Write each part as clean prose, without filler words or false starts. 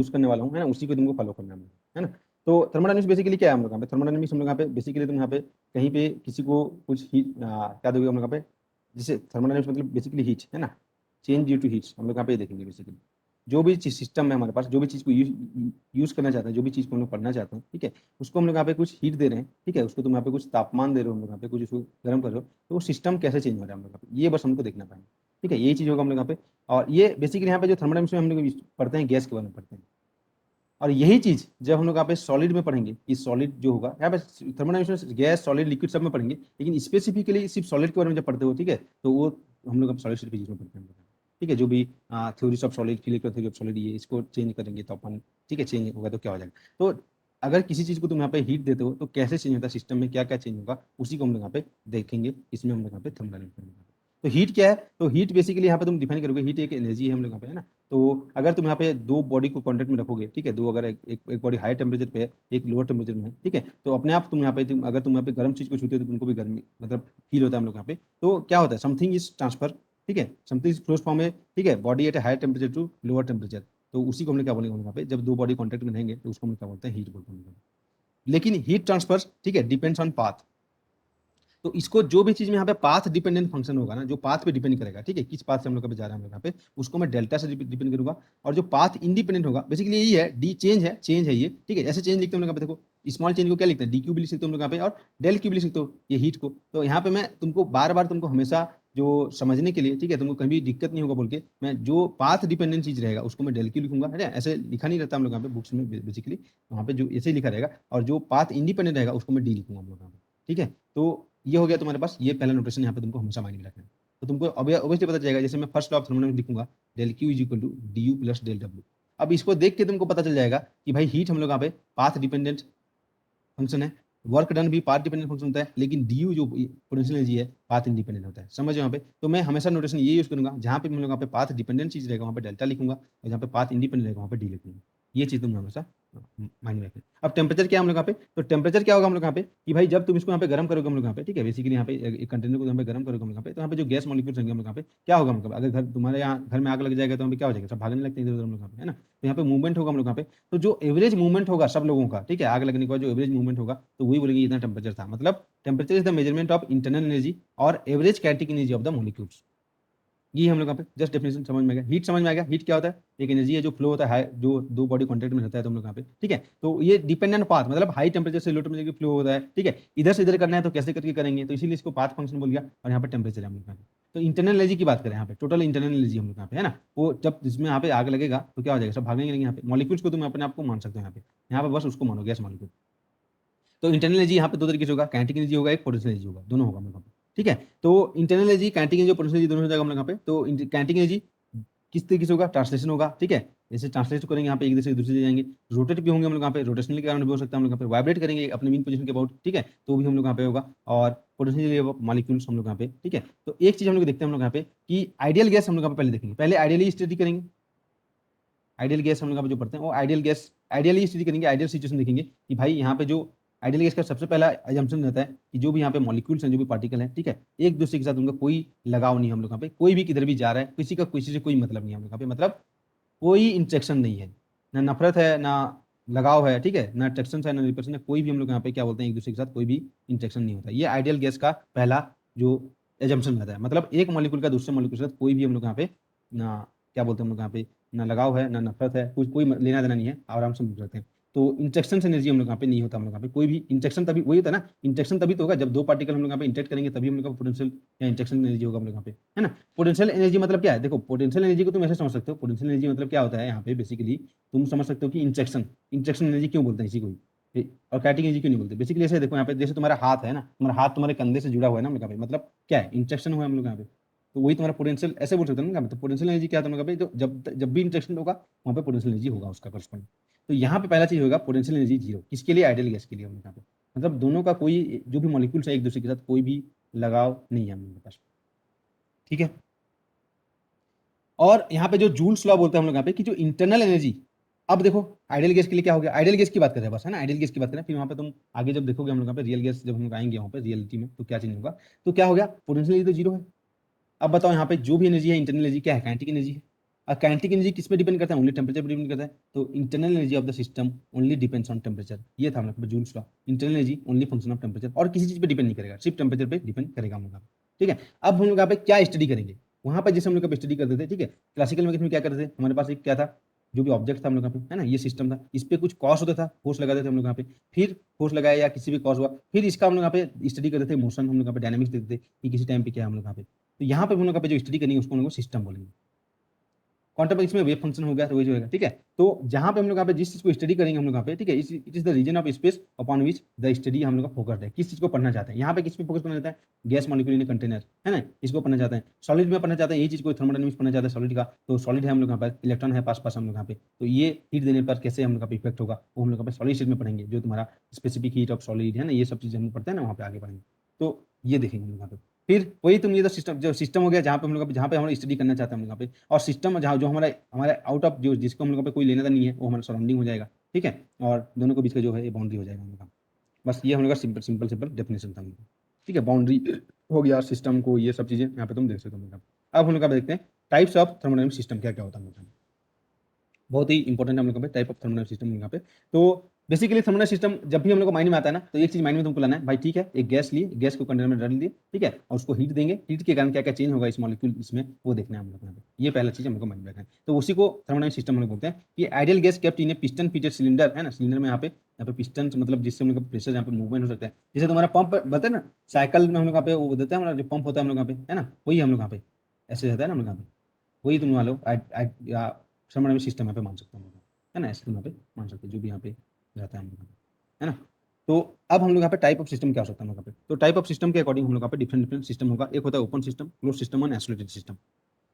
Use करने वाला हूँ, है ना, उसी को तुमको फॉलो करना है ना। तो थर्मोडायनेमिक्स बेसिकली क्या है हम लोग यहाँ पे, थर्मोडायनेमिक्स हम लोग यहाँ पे बेसिकली तुम यहाँ पे कहीं पे किसी को कुछ हीट क्या दोगे हम लोग यहाँ पे, जैसे थर्मोडायनेमिक्स मतलब बेसिकली हीट है ना, चेंज ड्यू टू हीट हम लोग यहाँ पे देखेंगे बेसिकली। जो भी चीज सिस्टम है हमारे पास, जो भी चीज को यूज करना चाहते हैं, जो भी चीज को हम लोग पढ़ना चाहते हैं, ठीक है, उसको हम लोग यहाँ पे कुछ हीट दे रहे हैं, ठीक है, उसको तुम यहाँ पे कुछ तापमान दे रहे हो हम लोग यहाँ पे, कुछ उसको गर्म कर रहे हो, तो वो सिस्टम कैसे चेंज हो रहा है हम लोग यहाँ पे, ये बस हमको देखना पाएंगे, ठीक है, यही चीज होगा हम लोग यहाँ पे। और ये बेसिकली यहाँ पे जो थर्मोडायनेमिक्स में हम लोग पढ़ते हैं गैस के बारे में पढ़ते हैं, और यही चीज जब हम लोग यहाँ पे सॉलिड में पढ़ेंगे कि सॉलिड जो होगा यहाँ पे थर्मोडायनेमिक्स में गैस सॉलिड लिक्विड सब में पढ़ेंगे, लेकिन स्पेसिफिकली सिर्फ सॉलिड के बारे में जब पढ़ते हो, ठीक है, तो वो हम लोग सॉलिड फिजिक्स में पढ़ते हैं, ठीक है, जो भी theories of solid, physical theory of solid, ये इसको चेंज करेंगे तो अपन, ठीक है, चेंज होगा तो क्या हो जाएगा। तो अगर किसी चीज को तुम यहाँ पे हीट देते हो तो कैसे चेंज होता है सिस्टम में, क्या क्या चेंज होगा, उसी को हम लोग यहाँ पे देखेंगे, इसमें हम लोग यहाँ पे थर्मोडायनेमिक्स। तो हीट क्या है, तो हीट बेसिकली यहाँ पे तुम डिफाइन करोगे, हीट एक एनर्जी है हम लोग यहाँ पे, है ना। तो अगर तुम यहाँ पे दो बॉडी को कांटेक्ट में रखोगे, ठीक है, दो अगर एक बॉडी हाई टेम्परेचर पे है, एक लोअर टेम्परेचर में है, ठीक है, तो अपने आप तुम यहाँ पे अगर तुम यहाँ पे गर्म चीज को छूते हो तो तुमको भी गर्मी मतलब फील होता है हम लोग यहाँ पे। तो क्या होता है, समथिंग इज ट्रांसफर, ठीक है, समथिंग इज फ्लोज फॉर्म है, ठीक है, body at higher temperature to lower temperature, तो उसी को हम लोग क्या बोलेंगे यहाँ पे, जब दो बॉडी कॉन्टेक्ट में रहेंगे तो उसको हम क्या बोलते हैं, हीट बोलते हैं। लेकिन हीट ट्रांसफर, ठीक है, डिपेंड्स ऑन पाथ। तो इसको जो भी चीज में यहाँ पे पाथ डिपेंडेंट फंक्शन होगा ना, जो पाथ पे डिपेंड करेगा, ठीक है, किस पाथ से हम लोग पे जा रहे हैं हम लोग यहाँ पे, उसको मैं डेल्टा से डिपेंड करूंगा। और जो पाथ इंडिपेंडेंट होगा बेसिकली यही है, डी चेंज है ये, ठीक है, ऐसे चेंज लिखते हैं हम लोग यहाँ पे, देखो स्मॉल चेंज को क्या लिखते हैं, डी क्यू भी लिख सकते हो हम लोग यहाँ पे, और डेल क्यू भी लिख सकते हो ये हीट को। तो यहाँ पे मैं तुमको बार बार तुमको हमेशा जो समझने के लिए, ठीक है, तुमको कहीं भी दिक्कत नहीं होगा बोल के, मैं जो पाथ डिपेंडेंट चीज रहेगा उसको मैं डेल क्यू लिखूंगा, है ना, ऐसे लिखा नहीं रहता हम लोग यहाँ पे बुक्स में बेसिकली, वहाँ पे जो ऐसे ही लिखा रहेगा, और जो पाथ इंडिपेंडेंट रहेगा उसको मैं डी लिखूंगा हम लोग यहाँ पे, ठीक है। तो ये हो गया तुम्हारे पास, ये पहला नोटेशन यहाँ पे तुमको हमेशा माइंड में रखना है। तो तुमको ऑब्वियसली पता चलेगा, जैसे मैं फर्स्ट लॉ ऑफ थर्मोडायनामिक्स लिखूंगा, del Q is equal to D U plus del W. अब इसको देख के तुमको पता चल जाएगा कि भाई हीट हम लोग यहाँ पे पाथ डिपेंडेंट फंक्शन है, वर्क डन भी पाथ डिपेंडेंट फंक्शन होता है, लेकिन डी यू जो पोटेंशियल एनर्जी है पाथ इंडिपेंडेंट होता है, समझ यहाँ पे। तो मैं हमेशा नोटेशन ये यूज करूंगा, जहाँ पे हम लोग यहाँ पे पाथ डिपेंडेंट चीज रहेगा वहाँ पे डेल्टा लिखूंगा, और जहाँ पे पाथ इंडिपेंडेंट रहेगा वहाँ पे डी लिखूंगा। ये चीज तुम हमेशा माइंड में रखें। अब टेम्परेचर क्या है हम लोग यहाँ पे, तो टेम्परेचर क्या होगा हम लोग यहाँ पे कि भाई जब तुम इसको यहाँ पे गर्म करोगे हम लोग यहाँ पे, ठीक है, बेसिकली यहाँ पे एक कंटेनर को यहाँ पे गर्म करोगे हम लोग यहाँ पे, तो यहाँ पे जो गैस मॉलिक्यूल्स होंगे हम लोग यहाँ पे क्या होगा, मतलब अगर घर तुम्हारे यहाँ घर में आग लग जाएगा तो यहाँ पे क्या हो जाएगा, सब भागने लगते हैं इधर उधर हम लोग यहाँ पे, है ना। तो यहाँ पे मूवमेंट होगा हम लोग यहाँ पे, तो जो एवरेज मूवमेंट होगा सब लोगों का, ठीक है, आग लगने के बाद जो एवरेज मूवमेंट होगा तो वही बोलेंगे इतना टेम्परेचर था। मतलब temperature is the measurement of internal energy और average kinetic energy of the molecules. ये हम लोग यहाँ पे जस्ट डेफिनेशन समझ में आ गया। हीट समझ में आ गया, हीट क्या होता है, एक एनर्जी है जो फ्लो होता है, जो दो बॉडी कॉन्टेक्ट में रहता है तो हम लोग यहाँ पे, ठीक है। तो ये डिपेंडेंट पाथ मतलब हाई टेम्परेचर से लो टेम्परेचर की फ्लो होता है, ठीक है, इधर से इधर करना है तो कैसे करके करेंगे, तो इसीलिए इसको पाथ फंक्शन बोल गया। और यहाँ पे टेम्परेचर है हम लोग यहाँ पे। तो इंटरनल एनर्जी की बात करें यहाँ पे, टोटल इंटरनल एनर्जी हम लोग यहाँ पे, है ना, वो जब इसमें यहाँ पे आग लगेगा तो क्या हो जाएगा, सब भागने लगेंगे यहाँ पे, मॉलिक्यूल्स को तुम अपने आप को मान सकते हो यहाँ पे बस उसको मानो गैस मॉलिक्यूल। तो इंटरनल एनर्जी यहाँ पे दो तरीके से होगा, काइनेटिक एनर्जी होगा, एक पोटेंशियल एनर्जी होगा, दोनों होगा हम लोग पे, ठीक है। तो internal energy, kinetic energy, potential energy दोनों हो जाएगा हम लोग यहाँ पे। तो काइनेटिक एनर्जी किस तरीके से होगा, ट्रांसलेशन होगा, ठीक है, जैसे ट्रांसलेट करेंगे यहाँ पे एक दूसरे दूसरे जाएंगे, रोटेट भी होंगे हम लोग यहाँ पे, रोटेशनल के कारण भी हो सकता है हम लोग यहाँ पे, वाइब्रेट करेंगे अपने मीन पोजीशन के अबाउट, ठीक है, तो भी हम लोग यहाँ पे होगा। और पोटेंशियल मॉलिक्यूल्स हम लोग यहाँ पे, ठीक है। तो एक चीज हम लोग देखते हैं हम लोग यहाँ पे कि आइडियल गैस हम लोग यहाँ पे पहले देखेंगे, पहले आइडियली स्टडी करेंगे, आइडियल गैस हम लोग यहाँ पे जो पढ़ते हैं वो आइडियल गैस आइडियली स्टडी करेंगे, आइडियल सिचुएशन देखेंगे कि भाई यहाँ पे जो आइडियल गैस का सबसे पहला एजम्पशन रहता है कि जो भी यहाँ पे मॉलिक्यूल्स हैं, जो भी पार्टिकल हैं, ठीक है, एक दूसरे के साथ उनका कोई लगाव नहीं है हम लोग यहाँ पे, कोई भी किधर भी जा रहा है, किसी का किसी से कोई मतलब नहीं है हम लोग यहाँ पे, मतलब कोई इंटरेक्शन नहीं है, ना नफरत है ना लगाव है, ठीक है, ना अट्रैक्शन है ना रिपल्शन है, कोई भी हम लोग यहाँ पे क्या बोलते हैं एक दूसरे के साथ कोई भी इंटरेक्शन नहीं होता। ये आइडियल गैस का पहला जो एजम्पशन रहता है, मतलब एक मॉलिक्यूल का दूसरे मॉलिक्यूल के साथ कोई भी हम लोग यहाँ पे ना क्या बोलते हैं हम लोग यहाँ पे, ना लगाव है ना नफरत है, कुछ कोई लेना देना नहीं है, आराम से मिल सकते हैं। तो इंटरेक्शन एनर्जी हम लोग यहाँ पे नहीं होता, हम लोग यहाँ पे कोई भी इंटरेक्शन तभी वही होता है ना, इंटरेक्शन तभी तो होगा जब दो पार्टिकल हम लोग यहाँ पे इंटरेक्ट करेंगे, तभी हम लोग का पोटेंशियल या इंटरेक्शन एनर्जी होगा हम लोग यहाँ पे, है ना। पोटेंशियल एनर्जी मतलब क्या है, देखो पोटेंशियल एनर्जी को तुम ऐसे समझ सकते हो, पोटेंशियल एनर्जी मतलब क्या होता है यहाँ पे बेसिकली, तुम समझ सकते हो कि इंटरेक्शन, इंटरेक्शन एनर्जी क्यों बोलते हैं इसी को और काइनेटिक एनर्जी क्यों नहीं बोलते, बेसिकली ऐसे देखो यहाँ पे, जैसे तुम्हारा हाथ है ना, तुम्हारा हाथ तुम्हारे कंधे से जुड़ा हुआ है ना हम लोग यहाँ पे, मतलब क्या है, इंटरेक्शन हुआ है हम लोग यहाँ पे, तो वही तुम्हारा पोटेंशियल ऐसे बोल सकते हैं ना। तो पोटेंशियल एनर्जी क्या है तुम लोग तो जब जब भी इंटरेक्शन होगा वहाँ पे पोटेंशियल एनर्जी होगा उसका करस्पॉन्डिंग। तो यहाँ पे पहला चीज होगा पोटेंशियल एनर्जी जीरो, किसके लिए, आइडियल गैस के लिए हम लोग यहाँ पे, मतलब दोनों का कोई जो भी मॉलिक्यूल्स है एक दूसरे के साथ कोई भी लगाव नहीं है हम लोग के पास, ठीक है। और यहाँ पे जो जूल्स लॉ बोलते हैं हम लोग यहाँ पे कि जो इंटरनल एनर्जी, अब देखो आइडियल गैस के लिए क्या हो गया, आइडियल गैस की बात करें बस, है ना, आइडियल गैस की बात करें, फिर वहाँ पे तुम आगे जब देखोगे हम लोग यहाँ पे रियल गैस, जब हम लोग आएंगे वहाँ पे रियलिटी में तो क्या चेंज होगा, तो क्या हो गया, पोटेंशियल एनर्जी तो जीरो है। अब बताओ यहाँ पे जो भी एनर्जी है इंटरनल एनर्जी क्या है, काइनेटिक एनर्जी है। काइनेटिक एनर्जी किस पे डिपेंड करता है? ओनली टेम्परेचर पे डिपेंड करता है। तो internal energy of the system only depends on temperature, ये था हम लोग joules law. Internal energy only function of temperature, और किसी चीज पे डिपेंड नहीं करेगा, सिर्फ टेम्परेचर पे डिपेंड करेगा हम लोग। ठीक है, अब हम लोग यहाँ पे क्या स्टडी करेंगे? वहां पर जैसे हम लोग स्टडी करते थे, ठीक है, क्लासिकल मैकेनिक्स में क्या करते थे, हमारे पास एक क्या था, जो भी ऑब्जेक्ट था हम लोग यहाँ पे, है ना, ये सिस्टम था, इस पे कुछ कॉस होता था, फोर्स लगाते थे हम लोग यहाँ पे, फिर फोर्स लगाया या किसी भी कॉस हुआ, फिर इसका हम लोग यहाँ पे स्टडी करते थे, मोशन हम लोग यहाँ पे डायनामिक्स देखते थे कि किसी टाइम पे क्या है हम लोग यहाँ पे। तो यहाँ पे हम लोग यहाँ पे जो स्टडी करेंगे उसको हम लोग सिस्टम बोलेंगे। क्वांटम फिजिक्स में वेव फंक्शन हो गया तो वही जो होगा, ठीक है। तो जहां पे हम लोग यहाँ पे जिस चीज को स्टडी करेंगे हम लोग यहाँ पे, ठीक है, it is the region of space upon which the study हम लोग का फोकस है, किस चीज को पढ़ना चाहते हैं। यहाँ पे किस पे फोकस करना चाहता है? गैस मॉलिक्यूल इन कंटेनर, है ना, इसको पढ़ना चाहते हैं। सॉलिड में पढ़ना चाहते हैं यही चीज को, थर्मोडायनामिक्स पढ़ना चाहते हैं सॉलिड का, तो सॉलिड है हम लोग यहाँ पर, इलेक्ट्रॉन है पास पास हम लोग यहाँ पे, तो ये हीट देने पर कैसे हम लोग का इफेक्ट होगा वो हम लोग यहाँ पे सॉलिड स्टेट में पढ़ेंगे, जो तुम्हारा स्पेसिफिक हीट ऑफ सॉलिड है ना, ये सब चीजें हम पढ़ते हैं ना, वहाँ पे आगे पढ़ेंगे। तो ये देखेंगे हम लोग यहाँ पे। फिर वही तुम ये तो सिस्टम, जो सिस्टम हो गया जहाँ पे हम लोग, जहाँ पे हम स्टडी करना चाहते हैं हम लोग यहाँ पे, और सिस्टम जहाँ जो हमारा हमारे आउट ऑफ, जो जिसको हम लोग पे कोई लेना नहीं है, वो हमारा सराउंडिंग हो जाएगा, ठीक है, और दोनों के बीच का जो है ये बाउंड्री हो जाएगा हम लोग का। बस ये हम लोग का सिंपल सिंपल सिंपल डेफिनेशन था हम लोग का, ठीक है। बाउंड्री हो गया, सिस्टम को, ये सब चीजें यहाँ पे तुम देख सकते हो। अब हम लोग देखते हैं टाइप्स ऑफ थर्मोडायनामिक सिस्टम क्या क्या होता है हम लोग का। बहुत ही इंपॉर्टेंट है हम लोग पे टाइप ऑफ थर्मोडायनामिक सिस्टम यहाँ पे। तो बेसिकली थर्मोडायनामिक सिस्टम जब भी हम लोग को माइंड में आता है ना, तो एक चीज माइंड में तुमको लाना है भाई, ठीक है, एक गैस लिए, गैस को कंटेनर में डाल दिए, ठीक है, और उसको हीट देंगे, हीट के कारण क्या क्या चेंज होगा इस मॉलिक्यूल इसमें, वो देखना है हम लोग यहाँ पे। ये पहला चीज हम लोग को माइंड में रखना है, तो उसी को थर्मोडायनामिक सिस्टम हम लोग बोलते हैं कि ideal gas kept in A piston fitted cylinder, है ना, सिलेंडर में यहाँ पे पिस्टन मतलब जिससे हम लोग का प्रेशर यहाँ पे मूवमेंट हो सकता है, जैसे तुम्हारा पंप बताते हैं ना, साइकिल में हम लोग यहाँ पे वो देते हैं हमारा जो पंप होता है हम लोग यहाँ पे, है ना, वही हम लोग यहाँ पे ऐसे रहता है ना हम लोग यहाँ पे, वही तुम मान लो थर्मोडायनामिक सिस्टम यहाँ पे मान सकते हैं, है ना, ऐसे तुम यहाँ पे मान सकते हो, जो भी यहाँ पे रहता है हम लोग यहाँ पे, है ना। तो अब हम लोग यहाँ पे टाइप ऑफ सिस्टम क्या हो सकता है हम लोग यहाँ पे, तो टाइप ऑफ सिस्टम के अकॉर्डिंग हम लोग यहाँ पे डिफरेंट डिफरेंट सिस्टम होगा। एक होता है ओपन सिस्टम, क्लोज सिस्टम और आइसोलेटेड सिस्टम।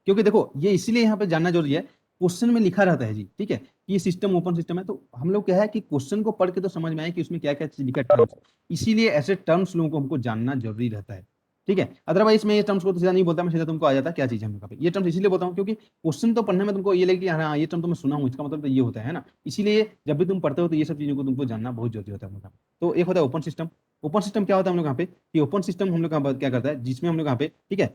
क्योंकि देखो ये इसीलिए यहाँ पे जानना जरूरी है, क्वेश्चन में लिखा रहता है जी, ठीक है, कि ये सिस्टम ओपन सिस्टम है, तो हम लोग क्या है कि क्वेश्चन को पढ़ के तो समझ में आए कि उसमें क्या क्या चीज लिखा है टर्म्स, इसीलिए ऐसे टर्म्स लोगों को हमको जानना जरूरी रहता है, ठीक है। अदरवाइज मैं ये टर्म्स को तो सीधा नहीं बोलता, मैं सीधा तुमको आ जाता क्या चीज है हम लोग पे। ये टर्म्स इसीलिए बोलता हूँ क्योंकि क्वेश्चन तो पढ़ने में तुमको ये लगे कि हाँ ये टर्म तो मैं सुना हूँ, इसका मतलब तो ये होता है ना, इसीलिए जब भी तुम पढ़ते हो तो ये सब चीजों को तुमको जानना बहुत जरूरी होता है हम लोग का। तो एक होता है ओपन सिस्टम। ओपन सिस्टम क्या होता है हम लोग यहाँ पे, कि ओपन सिस्टम हम लोग क्या करता है, जिसमें हम लोग यहाँ पे, ठीक है,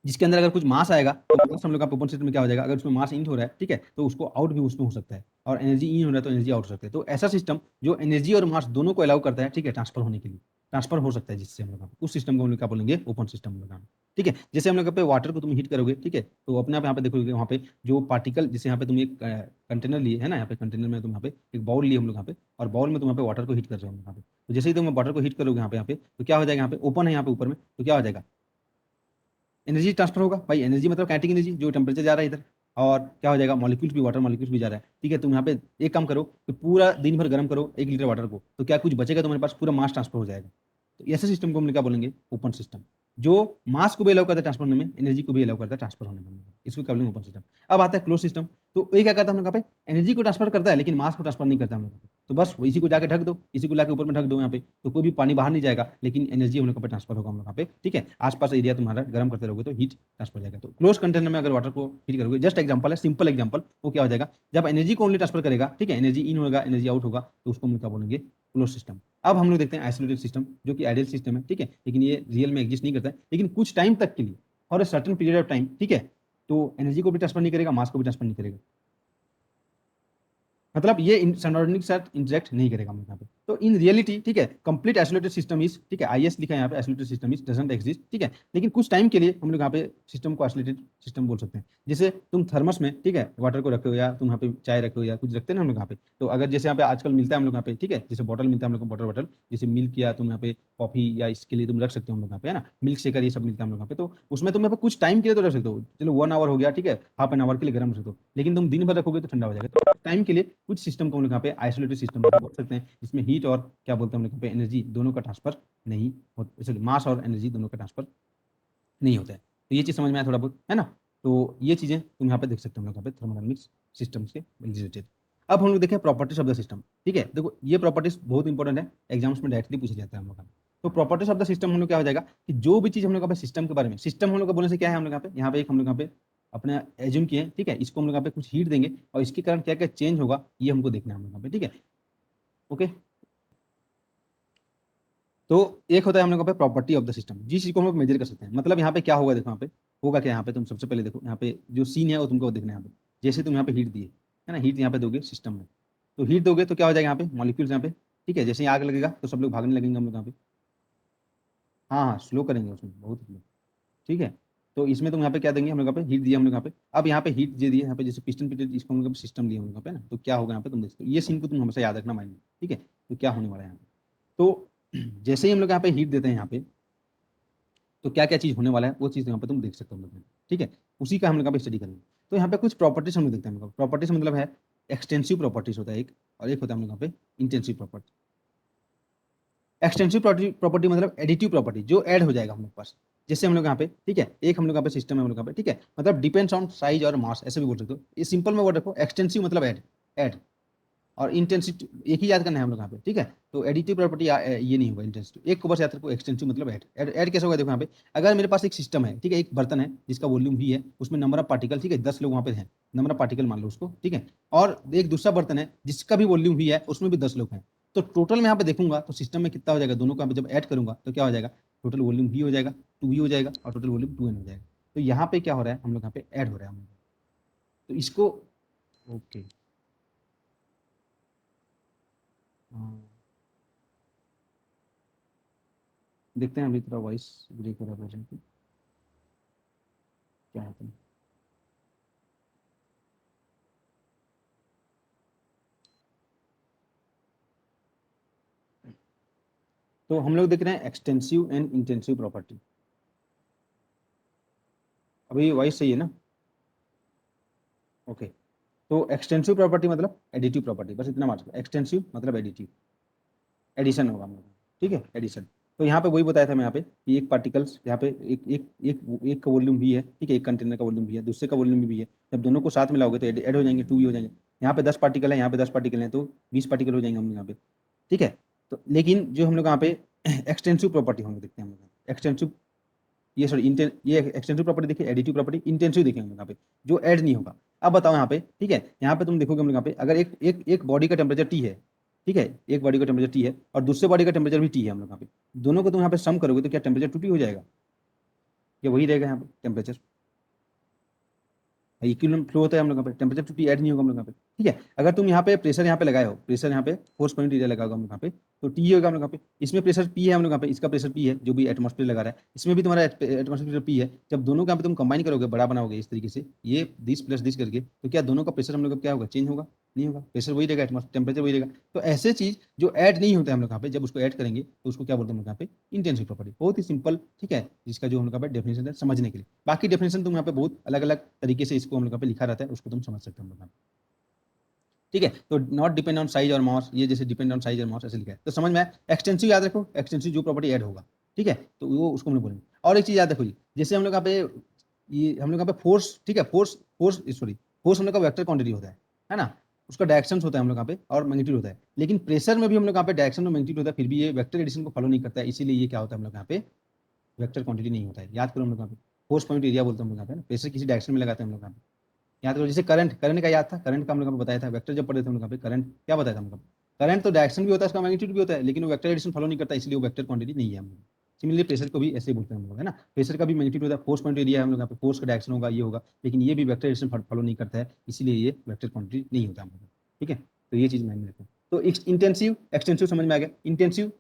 जिसके अंदर अगर कुछ मास आएगा तो मास हम लोग का ओपन सिस्टम में क्या हो जाएगा, अगर उसमें मास इन हो रहा है, ठीक है, तो उसको आउट भी उसमें हो सकता है, और एनर्जी इन हो रहा है तो एनर्जी आउट हो सकता है। तो ऐसा सिस्टम जो एनर्जी और मास दोनों को अलाउ करता है, ठीक है, ट्रांसफर होने के लिए, ट्रांसफर हो सकता है जिससे हम लोग उस सिस्टम को हम लोग क्या बोलेंगे, ओपन सिस्टम हम लोग, ठीक है। जैसे हम लोग पे वाटर को तुम हीट करोगे, ठीक है, तो अपने आप यहाँ पे देखोगे वहाँ पे जो पार्टिकल, जैसे यहाँ पे तुम एक कंटेनर लिए है ना, यहाँ पे कंटेनर में तुम यहाँ पे एक बाउल लिए हम लोग यहाँ पे, और बाउल में तुम यहाँ पे वाटर को हीट कर रहे हो यहाँ पे, तो जैसे ही तुम वाटर को हीट करोगे यहाँ पे तो क्या हो जाएगा, यहाँ पे ओपन है यहाँ पे ऊपर में, तो क्या हो जाएगा, एनर्जी ट्रांसफर होगा भाई। एनर्जी मतलब काइनेटिक एनर्जी, जो टेम्परेचर जा रहा है इधर, और क्या हो जाएगा, मॉलिक्यूल्स भी, वाटर मॉलिक्यूल्स भी जा रहा है, ठीक है। तुम यहाँ पे एक काम करो कि पूरा दिन भर गर्म करो 1 लीटर वाटर को, तो क्या कुछ बचेगा तुम्हारे पास, पूरा मास ट्रांसफर हो जाएगा। तो ऐसे सिस्टम को हम क्या बोलेंगे, ओपन सिस्टम, जो मास को भी अलाउ करता है ट्रांसफर होने में, एनर्जी को भी अलाउ करता है ट्रांसफर होने में, इसको क्या बोलेंगे, ओपन सिस्टम। अब आता है क्लोज सिस्टम। तो ये क्या करता है हम लोग यहाँ पे, एनर्जी को ट्रांसफर करता है लेकिन मास को ट्रांसफर नहीं करता हम लोग, तो बस इसी को जाके ढक दो, इसी को लाके ऊपर में ढक दो यहाँ पे, तो कोई भी पानी बाहर नहीं जाएगा, लेकिन एनर्जी हम लोग पे ट्रांसफर होगा हम लोग यहाँ पे, ठीक है। आसपास एरिया तुम्हारा गर्म करते रहोगे तो हीट ट्रांसफर हो जाएगा। तो क्लोज कंटेनर में अगर वाटर को हीट करोगे, जस्ट एग्जांपल है, सिंपल एग्जांपल, वो क्या हो जाएगा, जब एनर्जी को ओनली ट्रांसफर करेगा, ठीक है, एनर्जी इन होगा एनर्जी आउट होगा, तो उसको हम क्या बोलेंगे, क्लोज सिस्टम। अब हम लोग देखते हैं आइसोलेटेड सिस्टम, जो कि आइडियल सिस्टम है, ठीक है, लेकिन ये रियल में एग्जिस्ट नहीं करता है, लेकिन कुछ टाइम तक के लिए, for a certain period of time, ठीक है, तो एनर्जी को भी ट्रांसफर नहीं करेगा, मास को भी ट्रांसफर नहीं करेगा, मतलब ये सनऑर्डिनरी के साथ इंटरेक्ट नहीं करेगा हम लोग यहाँ पे। तो इन रियलिटी, ठीक है, कंप्लीट आइसोलेटेड सिस्टम इज, ठीक है, आईएस लिखा है यहाँ पे, isolated system is doesn't exist, ठीक है, लेकिन कुछ टाइम के लिए हम लोग यहाँ पे सिस्टम को आइसोलेटेड सिस्टम बोल सकते हैं। जैसे तुम थर्मस में, ठीक है, वाटर को रखे हो, या तुम यहाँ पे चाय रखे हो, या कुछ रखते हैं ना हम लोग यहाँ पे, तो अगर जैसे यहाँ पे आजकल मिलता है हम लोग यहाँ पे, ठीक है, जैसे बॉटल मिलता है हम लोग को, वाटर बॉटल, जैसे मिल्क या तुम यहाँ पे कॉफी या इसके लिए तुम रख सकते हो हम लोग यहाँ पे, है ना, मिल्क शेकर ये सब मिलता है हम लोग यहाँ पे, तो उसमें तुम यहाँ पे कुछ टाइम के लिए तो रख सकते हो, चलो 1 आवर हो गया, ठीक है, हाफ एन आवर के लिए गर्म रख सकते हो, लेकिन तुम दिन भर रखोगे तो ठंडा हो जाएगा। तो टाइम के लिए कुछ सिस्टम को हम लोग यहाँ पे आइसोलेटेड सिस्टम बोल सकते हैं, जिसमें हीट और क्या बोलते हैं हम लोग पे, एनर्जी दोनों का ट्रांसफर नहीं होता, सॉरी, मास और एनर्जी दोनों का ट्रांसफर नहीं होता है। तो ये चीज समझ में आया थोड़ा बहुत, है ना। तो ये चीजें तुम यहाँ पे देख सकते हो हम लोग यहाँ पे थर्मोडायनामिक्स सिस्टम से रिलेटेड। अब हम लोग देखें प्रॉपर्टीज ऑफ द सिस्टम, ठीक है, देखो ये प्रॉपर्टीज बहुत इंपॉर्टेंट है, एग्जाम्स में डायरेक्टली पूछे जाता है हम लोग का। तो प्रॉपर्टीज ऑफ द सिस्टम हम लोग क्या हो जाएगा, कि जो भी चीज हम लोग यहाँ पे सिस्टम के बारे में, सिस्टम हम लोग का बोलने से क्या है, हम लोग यहाँ पे एक हम लोग यहाँ पे अपने एज्यूम किए, ठीक है, इसको हम लोग यहाँ पे कुछ हीट देंगे और इसके कारण क्या क्या चेंज होगा ये हमको देखना है हम लोग यहाँ पे, ठीक है, ओके। तो एक होता है हम लोग पे प्रॉपर्टी ऑफ द सिस्टम, जिस चीज को हम लोग मेजर कर सकते हैं, मतलब यहाँ पे क्या होगा, देखो यहाँ पे होगा क्या यहाँ पे, तुम सबसे पहले देखो यहाँ पे जो सीन है वो तुमको देखना है यहाँ पे। जैसे तुम यहाँ पे हीट दिए है ना, हीट यहाँ पे दोगे सिस्टम में, तो हीट दोगे तो क्या हो जाएगा यहाँ पे मॉलिक्यूल्स यहाँ पे, ठीक है। जैसे ही आग लगेगा तो सब लोग भागने लगेंगे हम लोग यहाँ पे। हाँ हाँ, स्लो करेंगे उसमें बहुत स्लो, ठीक है। तो इसमें तुम यहाँ पे क्या देंगे, हम लोग यहाँ पे हीट दिया हम लोग यहाँ पे। अब यहाँ पे हीट दे दिए यहाँ पे, जैसे पिस्टन पिस्टन इसको हम लोग सिस्टम लिया हम लोग यहाँ पे ना, तो क्या होगा यहाँ पे तुम देख सकते हो। ये सीन को तुम हमेशा याद रखना माइंड में, ठीक है। तो क्या होने वाला है यहाँ पे, तो जैसे ही हम लोग यहाँ पे हीट देते हैं यहाँ पे, तो क्या क्या चीज होने वाला है वो चीज यहाँ पे तुम देख सकते हो हम लोग, ठीक है। उसी का हम लोग यहाँ पे स्टडी करेंगे। तो यहाँ पे कुछ प्रॉपर्टीज हम लोग देखते हैं। हम लोग प्रॉपर्टीज मतलब है एक्सटेंसिव प्रॉपर्टीज होता है एक, और एक होता है हम लोग यहाँ पे इंटेंसिव प्रॉपर्टी। एक्सटेंसिव प्रॉपर्टी मतलब एडिटिव प्रॉपर्टी, जो ऐड हो जाएगा हम लोग पास। जैसे हम लोग यहाँ पे, ठीक है, एक हम लोग यहाँ पे सिस्टम है हम लोग यहाँ पे, ठीक है, मतलब डिपेंड्स ऑन साइज और मास, ऐसे भी बोल सकते हो। ये सिंपल में वर्ड रखो, एक्सटेंसिव मतलब ऐड, ऐड, और इंटेंसिटी एक ही याद करना है हम लोग यहाँ पे, ठीक है। तो एडिटिव प्रॉपर्टी ये नहीं होगा, इंटेंसिटी एक को बस याद रखो, एक्सटेंसिव मतलब ऐड। ऐड कैसे होगा देखो यहाँ पे, अगर मेरे पास एक सिस्टम है, ठीक है, एक बर्तन है जिसका वॉल्यूम भी है, उसमें नंबर ऑफ पार्टिकल, ठीक है, 10 लोग वहाँ पे हैं, नंबर ऑफ पार्टिकल मान लो उसको, ठीक है। और एक दूसरा बर्तन है जिसका भी वॉल्यूम भी है, उसमें भी 10 लोग हैं। तो टोटल में यहाँ पे देखूंगा तो सिस्टम में कितना हो जाएगा, दोनों का जब ऐड करूंगा तो क्या हो जाएगा, टोटल वॉल्यूम भी हो जाएगा, 2 भी हो जाएगा, और टोटल वॉल्यूम 2n हो जाएगा। तो यहाँ पे क्या हो रहा है, हम लोग यहाँ पे ऐड हो रहा है हम लोग। तो इसको ओके, हाँ, देखते हैं अभी थोड़ा वॉइस ब्रेक हो रहा है, क्या होता है। तो हम लोग देख रहे हैं एक्सटेंसिव एंड इंटेंसिव प्रॉपर्टी। अभी वॉइस सही है ना, ओके। तो एक्सटेंसिव प्रॉपर्टी मतलब एडिटिव प्रॉपर्टी, बस इतना मार्क। एक्सटेंसिव मतलब एडिटिव, एडिशन होगा हम लोग, ठीक है, एडिशन। तो यहाँ पे वही बताया था मैं यहाँ पे कि एक पार्टिकल्स यहाँ पे एक एक एक एक का वॉल्यूम भी है, ठीक है, एक कंटेनर का वॉल्यूम भी है, दूसरे का वॉल्यूम भी है। जब दोनों को साथ मिलाओगे तो ऐड हो जाएंगे, 2 भी हो जाएंगे। यहाँ पे 10 पार्टिकल है, यहाँ पे 10 पार्टिकल हैं, तो 20 पार्टिकल हो जाएंगे हम लोग यहाँ पे, ठीक है। तो लेकिन जो हम लोग यहाँ पे एक्सटेंसिव प्रॉपर्टी हम लोग देखते हैं, हम लोग एक्सटेंसिव, ये सॉरी ये एक्सटेंसिव प्रॉपर्टी देखिए, एडिटिव प्रॉपर्टी, इंटेंसिव देखेंगे हम यहाँ पे, जो ऐड नहीं होगा। अब बताओ यहाँ पे, ठीक है, यहाँ पे तुम देखोगे हम लोग यहाँ पे, अगर एक एक एक बॉडी का टेम्परेचर टी है, ठीक है, एक बॉडी का टेम्परेचर टी है और दूसरे बॉडी का टेम्परेचर भी टी है हम लोग यहाँ पे, दोनों को तुम यहाँ पे सम करोगे तो क्या टेम्परेचर 2T हो जाएगा, या वही रहेगा यहाँ पे टेम्परेचर, इक्विलिब्रियम फ्लो होता है हम लोग यहाँ पे, टेम्परेचर 2T ऐड नहीं होगा हम लोग यहाँ पे, ठीक है। अगर तुम यहाँ पे प्रेशर यहाँ पे लगाए हो, प्रेशर यहाँ पे फोर्स पॉइंट एरिया लगा होगा हम लोग यहाँ पे, तो टी होगा हम लोग यहाँ पे। इसमें प्रेशर पी है हम लोग यहाँ पे, इसका प्रेशर पी है जो भी एटमॉस्फेयर लगा रहा है, इसमें भी तुम्हारा एटमॉस्फेयर पी है। जब दोनों का यहाँ पे तुम कंबाइन करोगे, बड़ा बनाओगे इस तरीके से, ये दिस प्लस दिस करके, तो क्या दोनों का प्रेशर हम लोग का क्या होगा, चेंज होगा, नहीं होगा, प्रेशर वही रहेगा, एटमॉस्फेयर टेम्परेचर वही रहेगा। तो ऐसे चीज जो ऐड नहीं होता है हम लोग यहाँ पे, जब उसको ऐड करेंगे तो उसको क्या बोलते हैं हम लोग यहाँ पे, इंटेंसिव प्रॉपर्टी। बहुत ही सिंपल, ठीक है, जिसका जो हम लोग यहाँ पे डेफिनेशन है समझने के लिए। बाकी डेफिनेशन तुम यहाँ पे बहुत अलग अलग तरीके से इसको हम लोग यहाँ पे लिखा रहता है, उसको तुम समझ सकते हो हम लोग यहाँ पे, ठीक है। तो नॉट डिपेंड ऑन साइज और मास, ये जैसे डिपेंड ऑन साइज और मास ऐसे लिखा है, तो समझ में आया। एक्सटेंसिव याद रखो, एक्सटेंसिव जो प्रॉपर्टी ऐड होगा, ठीक है, तो वो उसको हम लोग बोलेंगे। और एक चीज याद रखो जी, जैसे हम लोग यहाँ पे, ये हम लोग यहाँ पे फोर्स, ठीक है, फोर्स फोर्स सॉरी फोर्स हम लोग का वेक्टर क्वांटिटी होता है ना, उसका डायरेक्शन होता है हम लोग यहाँ पे, और मैग्नीट्यूड होता है। लेकिन प्रेशर में भी हम लोग यहाँ पे डायरेक्शन और मैग्नीट्यूड होता है, फिर भी ये वेक्टर एडिशन को फॉलो नहीं करता है, इसीलिए ये क्या होता है हम लोग यहाँ पे वेक्टर क्वांटिटी नहीं होता है। याद करो हम लोग यहाँ पे फोर्स पॉइंट एरिया बोलते हैं हम लोग यहाँ पे ना, प्रेशर किसी डायरेक्शन में लगाते हैं हम लोग यहाँ पे। याद करो, जैसे करंट, करंट का याद था, करंट का हम लोग बताया था, वेक्टर जब पढ़े थे हम लोग पे, करंट क्या बताया था हम लोग, करंट तो डायरेक्शन भी होता है, उसका मैग्नीट्यूड भी होता है, लेकिन वो वेक्टर एडिशन फॉलो नहीं करता, इसलिए वो वेक्टर क्वांटिटी नहीं है हम लोग। सिमिलरली प्रेशर को भी ऐसे ही बोलते हैं हम लोग, है ना, प्रेशर का भी मैग्नीट्यूड होता है, फोर्स पॉइंट एरिया है हम लोग यहाँ पे, फोर्स का डायरेक्शन होगा, ये होगा, लेकिन ये भी वेक्टर एडिशन फॉलो नहीं करता है, इसीलिए ये वेक्टर क्वांटिटी नहीं होता हम लोग, ठीक है। तो ये चीज माइंड में रखो। तो इंटेंसिव एक्सटेंसिव समझ में आ गया। इंटेंसिव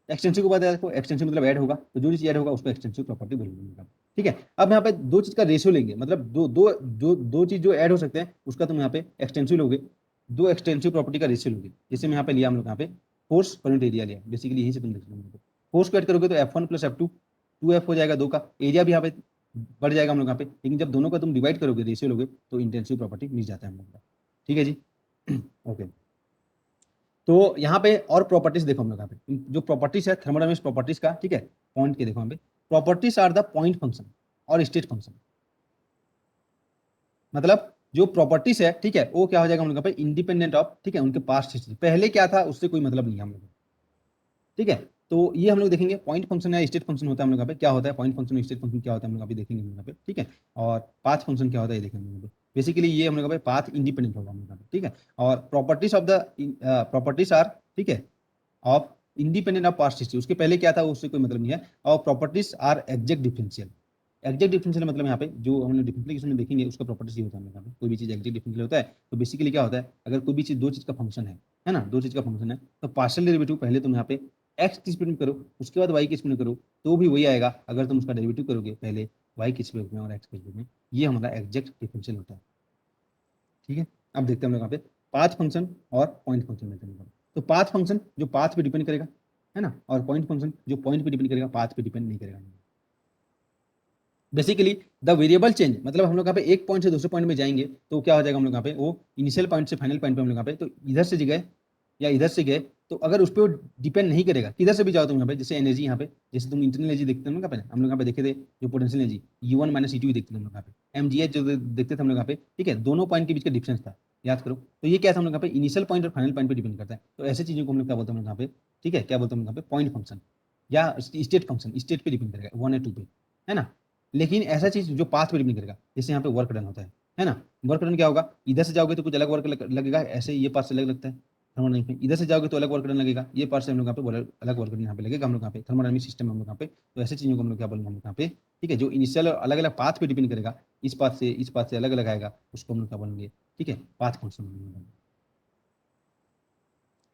एक्सटेंसिव को बताया देखो, एक्सटेंसिव मतलब ऐड होगा, तो जो चीज ऐड होगा उसको एक्सटेंसिव प्रॉपर्टी बोलेंगे, ठीक है। अब यहाँ पे दो चीज का रेशियो लेंगे, मतलब दो चीज जो ऐड हो सकते हैं उसका तुम यहाँ पे एक्सटेंसिव लोगे, दो एक्सटेंसिव प्रॉपर्टी का रेशियो लोगे। जैसे मैं यहाँ पे लिया हम लोग यहाँ पे फोर्स पर यूनिट एरिया लिया, बेसिकली यही से तुम देख लो, फोर्स को ऐड करोगे तो F1 प्लस F2, 2F हो जाएगा, दो का एरिया भी यहाँ पे बढ़ जाएगा हम लोग यहाँ पे, लेकिन जब दोनों का तुम डिवाइड करोगे, रेशियो लोगे, तो इंटेंसिव प्रॉपर्टी मिल जाता है हम लोग का, ठीक है जी। ओके, तो यहाँ पे और प्रॉपर्टीज देखो हम लोग यहाँ पे, जो प्रॉपर्टीज है थर्मोडायनामिक्स प्रॉपर्टीज का, ठीक है, पॉइंट के देखो यहाँ पे, properties are the point function और स्टेट फंक्शन। मतलब जो प्रॉपर्टीज है, ठीक है, वो क्या हो जाएगा हम लोग यहाँ पे, इंडिपेंडेंट ऑफ, ठीक है, उनके पास्ट हिस्ट्री, पहले क्या था उससे कोई मतलब नहीं है हम लोग, ठीक है। तो ये हम लोग देखेंगे, पॉइंट फंक्शन या स्टेट फंक्शन होता है हम लोग यहाँ पे, क्या होता है पॉइंट फंक्शन, स्टेट फंक्शन क्या होता है हम लोग यहाँ पे देखेंगे हम लोग यहाँ पे, ठीक है। और पाथ फंक्शन क्या होता है ये देखेंगे हम लोग यहाँ पे। बेसिकली ये हम लोग यहाँ पे पाथ इंडिपेंडेंट होगा हम लोग यहाँ पे, ठीक है। और properties of the properties are, ठीक है, of independent of past history, उसके पहले क्या था उससे कोई मतलब नहीं है। और properties are exact differential, exact differential मतलब यहाँ पे जो हम लोग डिफरेंशियल केस में देखेंगे उसका प्रॉपर्टीज ये होता है, यहाँ पे कोई भी चीज एग्जैक्ट डिफरेंशियल होता है तो बेसिकली क्या होता है, अगर कोई भी चीज दो चीज का फंक्शन है ना, दो चीज का फंक्शन है तो पार्शियल डेरिवेटिव पहले तुम यहाँ पे एक्स की स्पीड में करो, उसके बाद वाई की स्पीड में करो, तो भी वही आएगा अगर तुम उसका डेरिवेटिव करोगे पहले वाई की स्पीड में और एक्स की स्पीड में। ये हमारा एग्जैक्ट डिफरेंशियल होता है। ठीक है, अब देखते हैं हम लोग यहाँ पे पाथ फंक्शन और पॉइंट फंक्शन में। तो पाथ फंक्शन जो पाथ पे डिपेंड करेगा है ना, और पॉइंट फंक्शन जो पॉइंट पे डिपेंड करेगा, पाथ पे डिपेंड नहीं करेगा। बेसिकली द वेरिएबल चेंज मतलब हम लोग यहाँ पे एक पॉइंट से दूसरे पॉइंट में जाएंगे तो क्या हो जाएगा, हम लोग यहाँ पे वो इनिशियल पॉइंट से फाइनल पॉइंट पे हम लोग यहाँ पे तो इधर से गए या इधर से गए तो अगर उस पर डिपेंड नहीं करेगा, किधर से भी जाओ तुम यहाँ पे, जैसे एनर्जी यहाँ पे, जैसे तुम इंटरनल एनर्जी देखते हो ना, हम लोग यहाँ पे देखे थे जो potential energy U1 minus E2 देखते थे हम लोग यहाँ पे, MGH जो देखते थे हम लोग यहाँ पे, ठीक है, दोनों पॉइंट के बीच का डिफरेंस था, याद करो। तो ये क्या था हम लोग यहाँ पे इनिशियल पॉइंट और फाइनल पॉइंट पे डिपेंड करता है। तो ऐसे चीजों को हम लोग क्या बोलते हैं यहाँ पे, ठीक है, क्या बोलते हैं यहाँ पे पॉइंट फंक्शन या स्टेट फंक्शन, स्टेट पे डिपेंड करेगा 1 या 2 पे, है ना। लेकिन ऐसा चीज जो पाथ पे डिपेंड करेगा, जैसे यहाँ पे वर्क डन होता है ना, वर्क डन क्या होगा, इधर से जाओगे तो कुछ अलग वर्क लगेगा, ऐसे ये पार्ट से अलग लगता है थर्मोडायनामिक्स में, इधर से जाओगे तो अलग वर्क डन लगेगा, ये पार्ट से हम लोग यहाँ पे अलग वर्क डन यहाँ पे लगेगा हम लोग यहाँ पे थर्मोडायनामिक सिस्टम में हम लोग यहाँ पे। तो ऐसे चीजों को हम लोग क्या बोलेंगे हम लोग यहाँ पे, ठीक है, जो इनिशियल अलग अलग पाथ पे डिपेंड करेगा, इस पाथ से अलग अलग आएगा, उसको हम लोग क्या बोलेंगे, ठीक है, पाथ फंक्शन।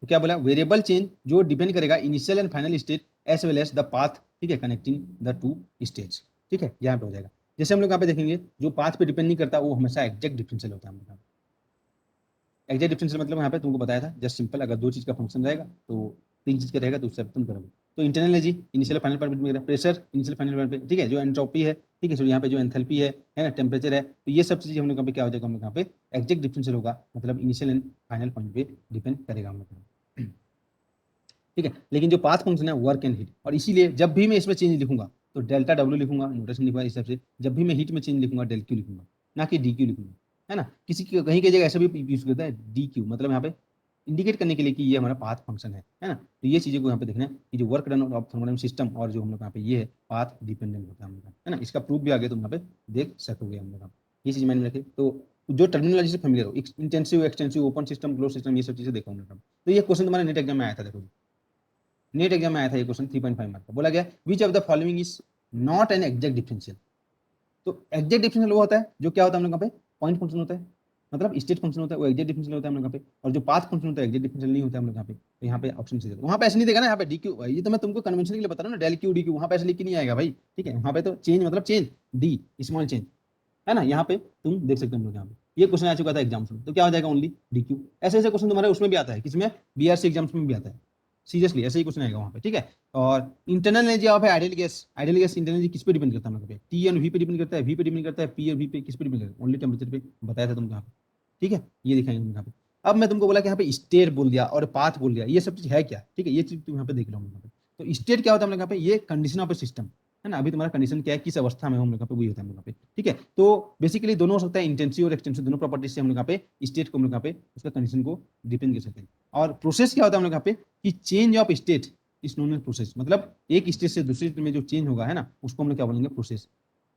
तो क्या बोला, वेरिएबल चेंज जो डिपेंड करेगा initial and final state as well as the path, ठीक है, कनेक्टिंग द टू स्टेट्स। ठीक है, यहाँ पे हो जाएगा। जैसे हम लोग यहाँ पे देखेंगे जो पाथ पे डिपेंड नहीं करता वो हमेशा एग्जैक्ट डिफरेंशियल होता है। हम लोग एग्जैक्ट डिफरेंशियल मतलब यहाँ पे तुमको बताया था जस्ट सिंपल, अगर दो चीज का फंक्शन रहेगा तो तीन चीज का रहेगा तो उससे तुम करोगे। तो internal energy initial final point पे, प्रेशर इनिशियल फाइनल पॉइंट पे, ठीक है, जो एंट्रोपी है, ठीक है, जो यहाँ पे जो एंथैल्पी है ना, टेम्परेचर है, तो ये सब चीजें हम लोग यहाँ पे क्या हो जाएगा, हम लोग यहाँ पे एग्जैक्ट डिफरेंशियल होगा, मतलब इनिशियल एंड फाइनल पॉइंट पे डिपेंड करेगा हम लोग। ठीक है, लेकिन जो पाथ फंक्शन है वर्क एंड हीट, और इसीलिए जब भी मैं इसमें चेंज लिखूंगा तो डेल्टा डब्ल्यू लिखूंगा, नोटेशन लिखूंगा इस हिसाब से, जब भी मैं हीट में चेंज लिखूंगा डेल क्यू लिखूंगा, ना कि डी क्यू लिखूंगा, है ना। किसी की कहीं की जगह ऐसा भी यूज करता है डी क्यू, मतलब यहाँ पे इंडिकेट करने के लिए कि ये हमारा पाथ फंक्शन है ना। तो ये चीज़ों को यहाँ पे देखना है कि जो work done of thermodynamic system और जो हम लोग यहाँ पे ये है पाथ डिपेंडेंट होता है हम लोग का, है ना। इसका प्रूफ भी आगे तुम यहाँ पे देख सकोगे हम लोग, ये चीज़ माइंड में रखें। तो जो टर्मिनोलॉजी से फेमिलियर हो, intensive, extensive, open system, close system, ये सब चीज़ें देखो हम लोग। तो ये क्वेश्चन तुम्हारे नेट एग्जाम में आया था, देखो नेट एग्जाम में आया था ये क्वेश्चन 3.5 मार्क का। बोला गया which of the following is not an exact differential. तो एग्जैक्ट डिफरेंशियल वो होता है जो क्या होता है हम लोग यहाँ पे पॉइंट फंक्शन होता है, मतलब स्टेट फंक्शन होता है, वो एग्जैक्ट डिफरेंशियल होता है हम लोग यहाँ पे। और जो पाथ फंक्शन होता है एग्जैक्ट डिफरेंशियल नहीं होता है हम लोग यहाँ पे। तो यहाँ पे ऑप्शन से वहाँ पे ऐसे नहीं देगा ना, यहाँ पे डी क्यू, ये तो मैं तुमको कन्वेंशन के लिए बता रहा हूँ ना, डेल क्यू डी क्यू, वहाँ पे ऐसे लिख के नहीं आएगा भाई, ठीक है। वहाँ पे तो चेंज मतलब चेंज डी स्मॉल चेंज, है ना। यहाँ पे तुम देख सकते हो हम लोग यहाँ पे ये क्वेश्चन आ चुका था एग्जाम्स में, तो क्या हो जाएगा ओनली डी क्यू। ऐसे ऐसे क्वेश्चन तुम्हारे उसमें भी आता है, किसमें, बीआरसी एग्जाम्स में भी आता है, सीरियसली ऐसे ही क्वेश्चन आएगा वहाँ पे, ठीक है। और internal energy of ideal gas internal energy किस पे डिपेंड करता है मतलब पे, टी एंड वी पे डिपेंड करता है, वी पे डिपेंड करता है, पी और वी पे किस पे डिपेंड करता है, ओनली टेम्परेचर पे बताया था तुमको यहाँ पे, ठीक है। ये दिखाएंगे यहाँ पे। अब मैं तुमको बोला कि यहाँ पे स्टेट बोल दिया और पाथ बोल दिया, ये सब चीज है क्या, ठीक है, ये चीज तुम यहाँ पे देख लो यहाँ पे। तो स्टेट क्या होता है हम लोग यहाँ पे, ये कंडीशन ऑफ ए सिस्टम, है ना। अभी तुम्हारा कंडीशन क्या है, किस अवस्था में हम लोग यहाँ पे, वही होता है हम लोग यहाँ पे, ठीक है। तो बेसिकली दोनों हो सकता है, इंटेंसिव और एक्सटेंसिव दोनों प्रॉपर्टीज से हम लोग यहाँ पे स्टेट को हम लोग यहाँ पे उसका कंडीशन को डिपेंड कर सकते हैं। और प्रोसेस क्या होता है हम लोग यहाँ पे कि change of state is known as process, मतलब एक स्टेट से दूसरे स्टेट में जो चेंज होगा, है ना, उसको हम लोग क्या बोलेंगे, प्रोसेस।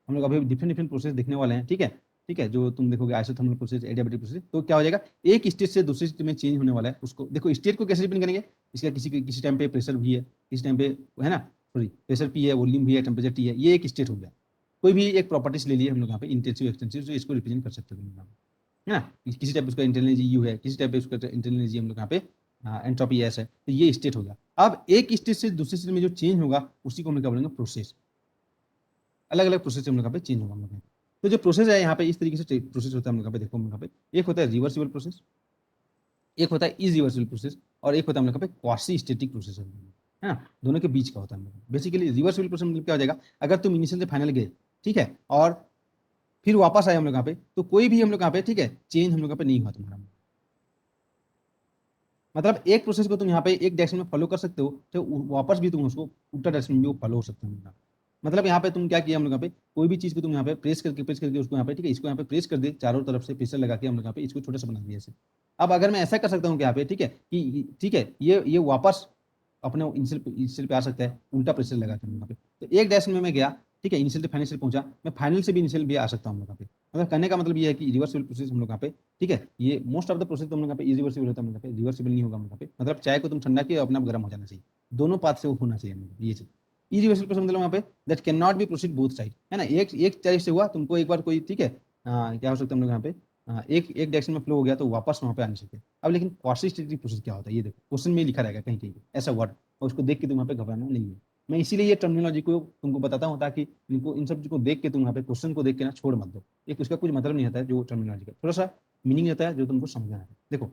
हम लोग अभी डिफरेंट डिफरेंट प्रोसेस देखने वाले हैं, ठीक है, ठीक है। जो तुम देखोगे आइसोथर्मल प्रोसेस, एडियाबैटिक प्रोसेस, तो क्या हो जाएगा, एक स्टेट से दूसरे स्टेट में चेंज होने वाला है, उसको देखो स्टेट को कैसे डिपेंड करेंगे, इसका किसी टाइम पे प्रेशर भी है, किसी टाइम पे, है ना, सॉरी प्रेशर पी है, वॉल्यूम भी है, टेम्परेचर टी है, ये एक स्टेट हो गया। कोई भी एक प्रॉपर्टीज ले लिए हम लोग यहाँ पे इंटेंसिव एक्सटेंसिव, जो इसको रिप्रेजेंट कर सकते हैं, है ना। किसी टाइप उसका इंटरनल एनर्जी यू है, किसी टाइप पे उसका इंटरनल एनर्जी हम लोग यहाँ पे एंट्रोपी एस है, तो ये स्टेट हो गया। अब एक स्टेट से दूसरे स्टेट में जो चेंज होगा उसी को हम लोग क्या बोलेंगे, प्रोसेस। अलग अलग प्रोसेस हम लोग यहाँ पे चेंज होगा हम लोग। तो जो प्रोसेस है यहाँ पे इस तरीके से प्रोसेस होता है हम लोग यहाँ पे, देखो हम लोग यहाँ पे एक होता है रिवर्सिबल प्रोसेस, एक होता है इरिवर्सिबल प्रोसेस, और एक होता है हम लोग यहाँ पे क्वासी स्टैटिक प्रोसेस, है ना। दोनों के बीच का होता है बेसिकली रिवर्सिबल प्रोसेस। मतलब क्या हो जाएगा, अगर तुम इनिशियल से फाइनल गए, ठीक है, और फिर वापस आए हम लोग यहाँ पे, तो कोई भी हम लोग यहाँ पे, ठीक है, चेंज हम लोग यहाँ पे नहीं हुआ तुम्हारा। मतलब एक प्रोसेस को तुम यहाँ पे एक डायरेक्शन में फॉलो कर सकते हो, तो वापस भी तुम उसको उल्टा डायरेक्शन में भी वो फॉलो हो सकते हो। मतलब यहाँ पे तुम क्या किया हम लोग यहाँ पे, कोई भी चीज को तुम यहाँ पे प्रेस करके उसको यहाँ पे, ठीक है, इसको यहाँ पे प्रेस कर दे, चारों तरफ से प्रेशर लगा के हम लोग यहाँ पे इसको छोटा सा बना दिया ऐसे। अब अगर मैं ऐसा कर सकता हूँ यहाँ पे, ठीक है, कि ठीक है, ये वापस अपने इनिशियल पे आ सकता है उल्टा प्रेशर लगा के यहाँ पे। तो एक डायरेक्शन में मैं गया, ठीक है, इनिशियल से फाइनल पहुंचा, मैं फाइनल से भी इनिशियल भी आ सकता हूँ यहाँ पे। मतलब कहने का मतलब ये है कि रिवर्सिबल प्रोसेस हम लोग यहाँ पे, ठीक है, ये मोस्ट ऑफ द प्रोसेस तो हम लोग यहाँ पे इरिवर्सिबल होता है, हम लोग यहाँ पे रिवर्सिबल नहीं होगा हम लोग यहाँ पे। मतलब चाय को तुम ठंडा किया अपना गर्म हो जाना चाहिए, दोनों पाथ से वो होना चाहिए ये चीज। इरिवर्सिबल प्रोसेस मतलब यहाँ पे that can not be proceed both side, है ना। एक एक साइड से हुआ, तुमको एक बार कोई, ठीक है, क्या हो सकता है हम लोग यहाँ पे एक एक डायरेक्शन में फ्लो हो गया तो वापस वहाँ पे आ नहीं सकते। अब लेकिन क्वासी स्टेटिक प्रोसेस क्या होता है, ये देखो क्वेश्चन में लिखा रहेगा कहीं कहीं ऐसा वर्ड, और उसको देख के तुम वहाँ पे घबराना नहीं है। मैं इसीलिए ये टर्मिनोलॉजी को तुमको बताता हूँ, ताकि इनको इन सब चीज को देख के तुम वहाँ पे क्वेश्चन को देख के ना छोड़ मत दो। एक उसका कुछ मतलब नहीं आता है जो टर्मिनोलॉजी का, थोड़ा सा मीनिंग रहता है जो तुमको समझना है। देखो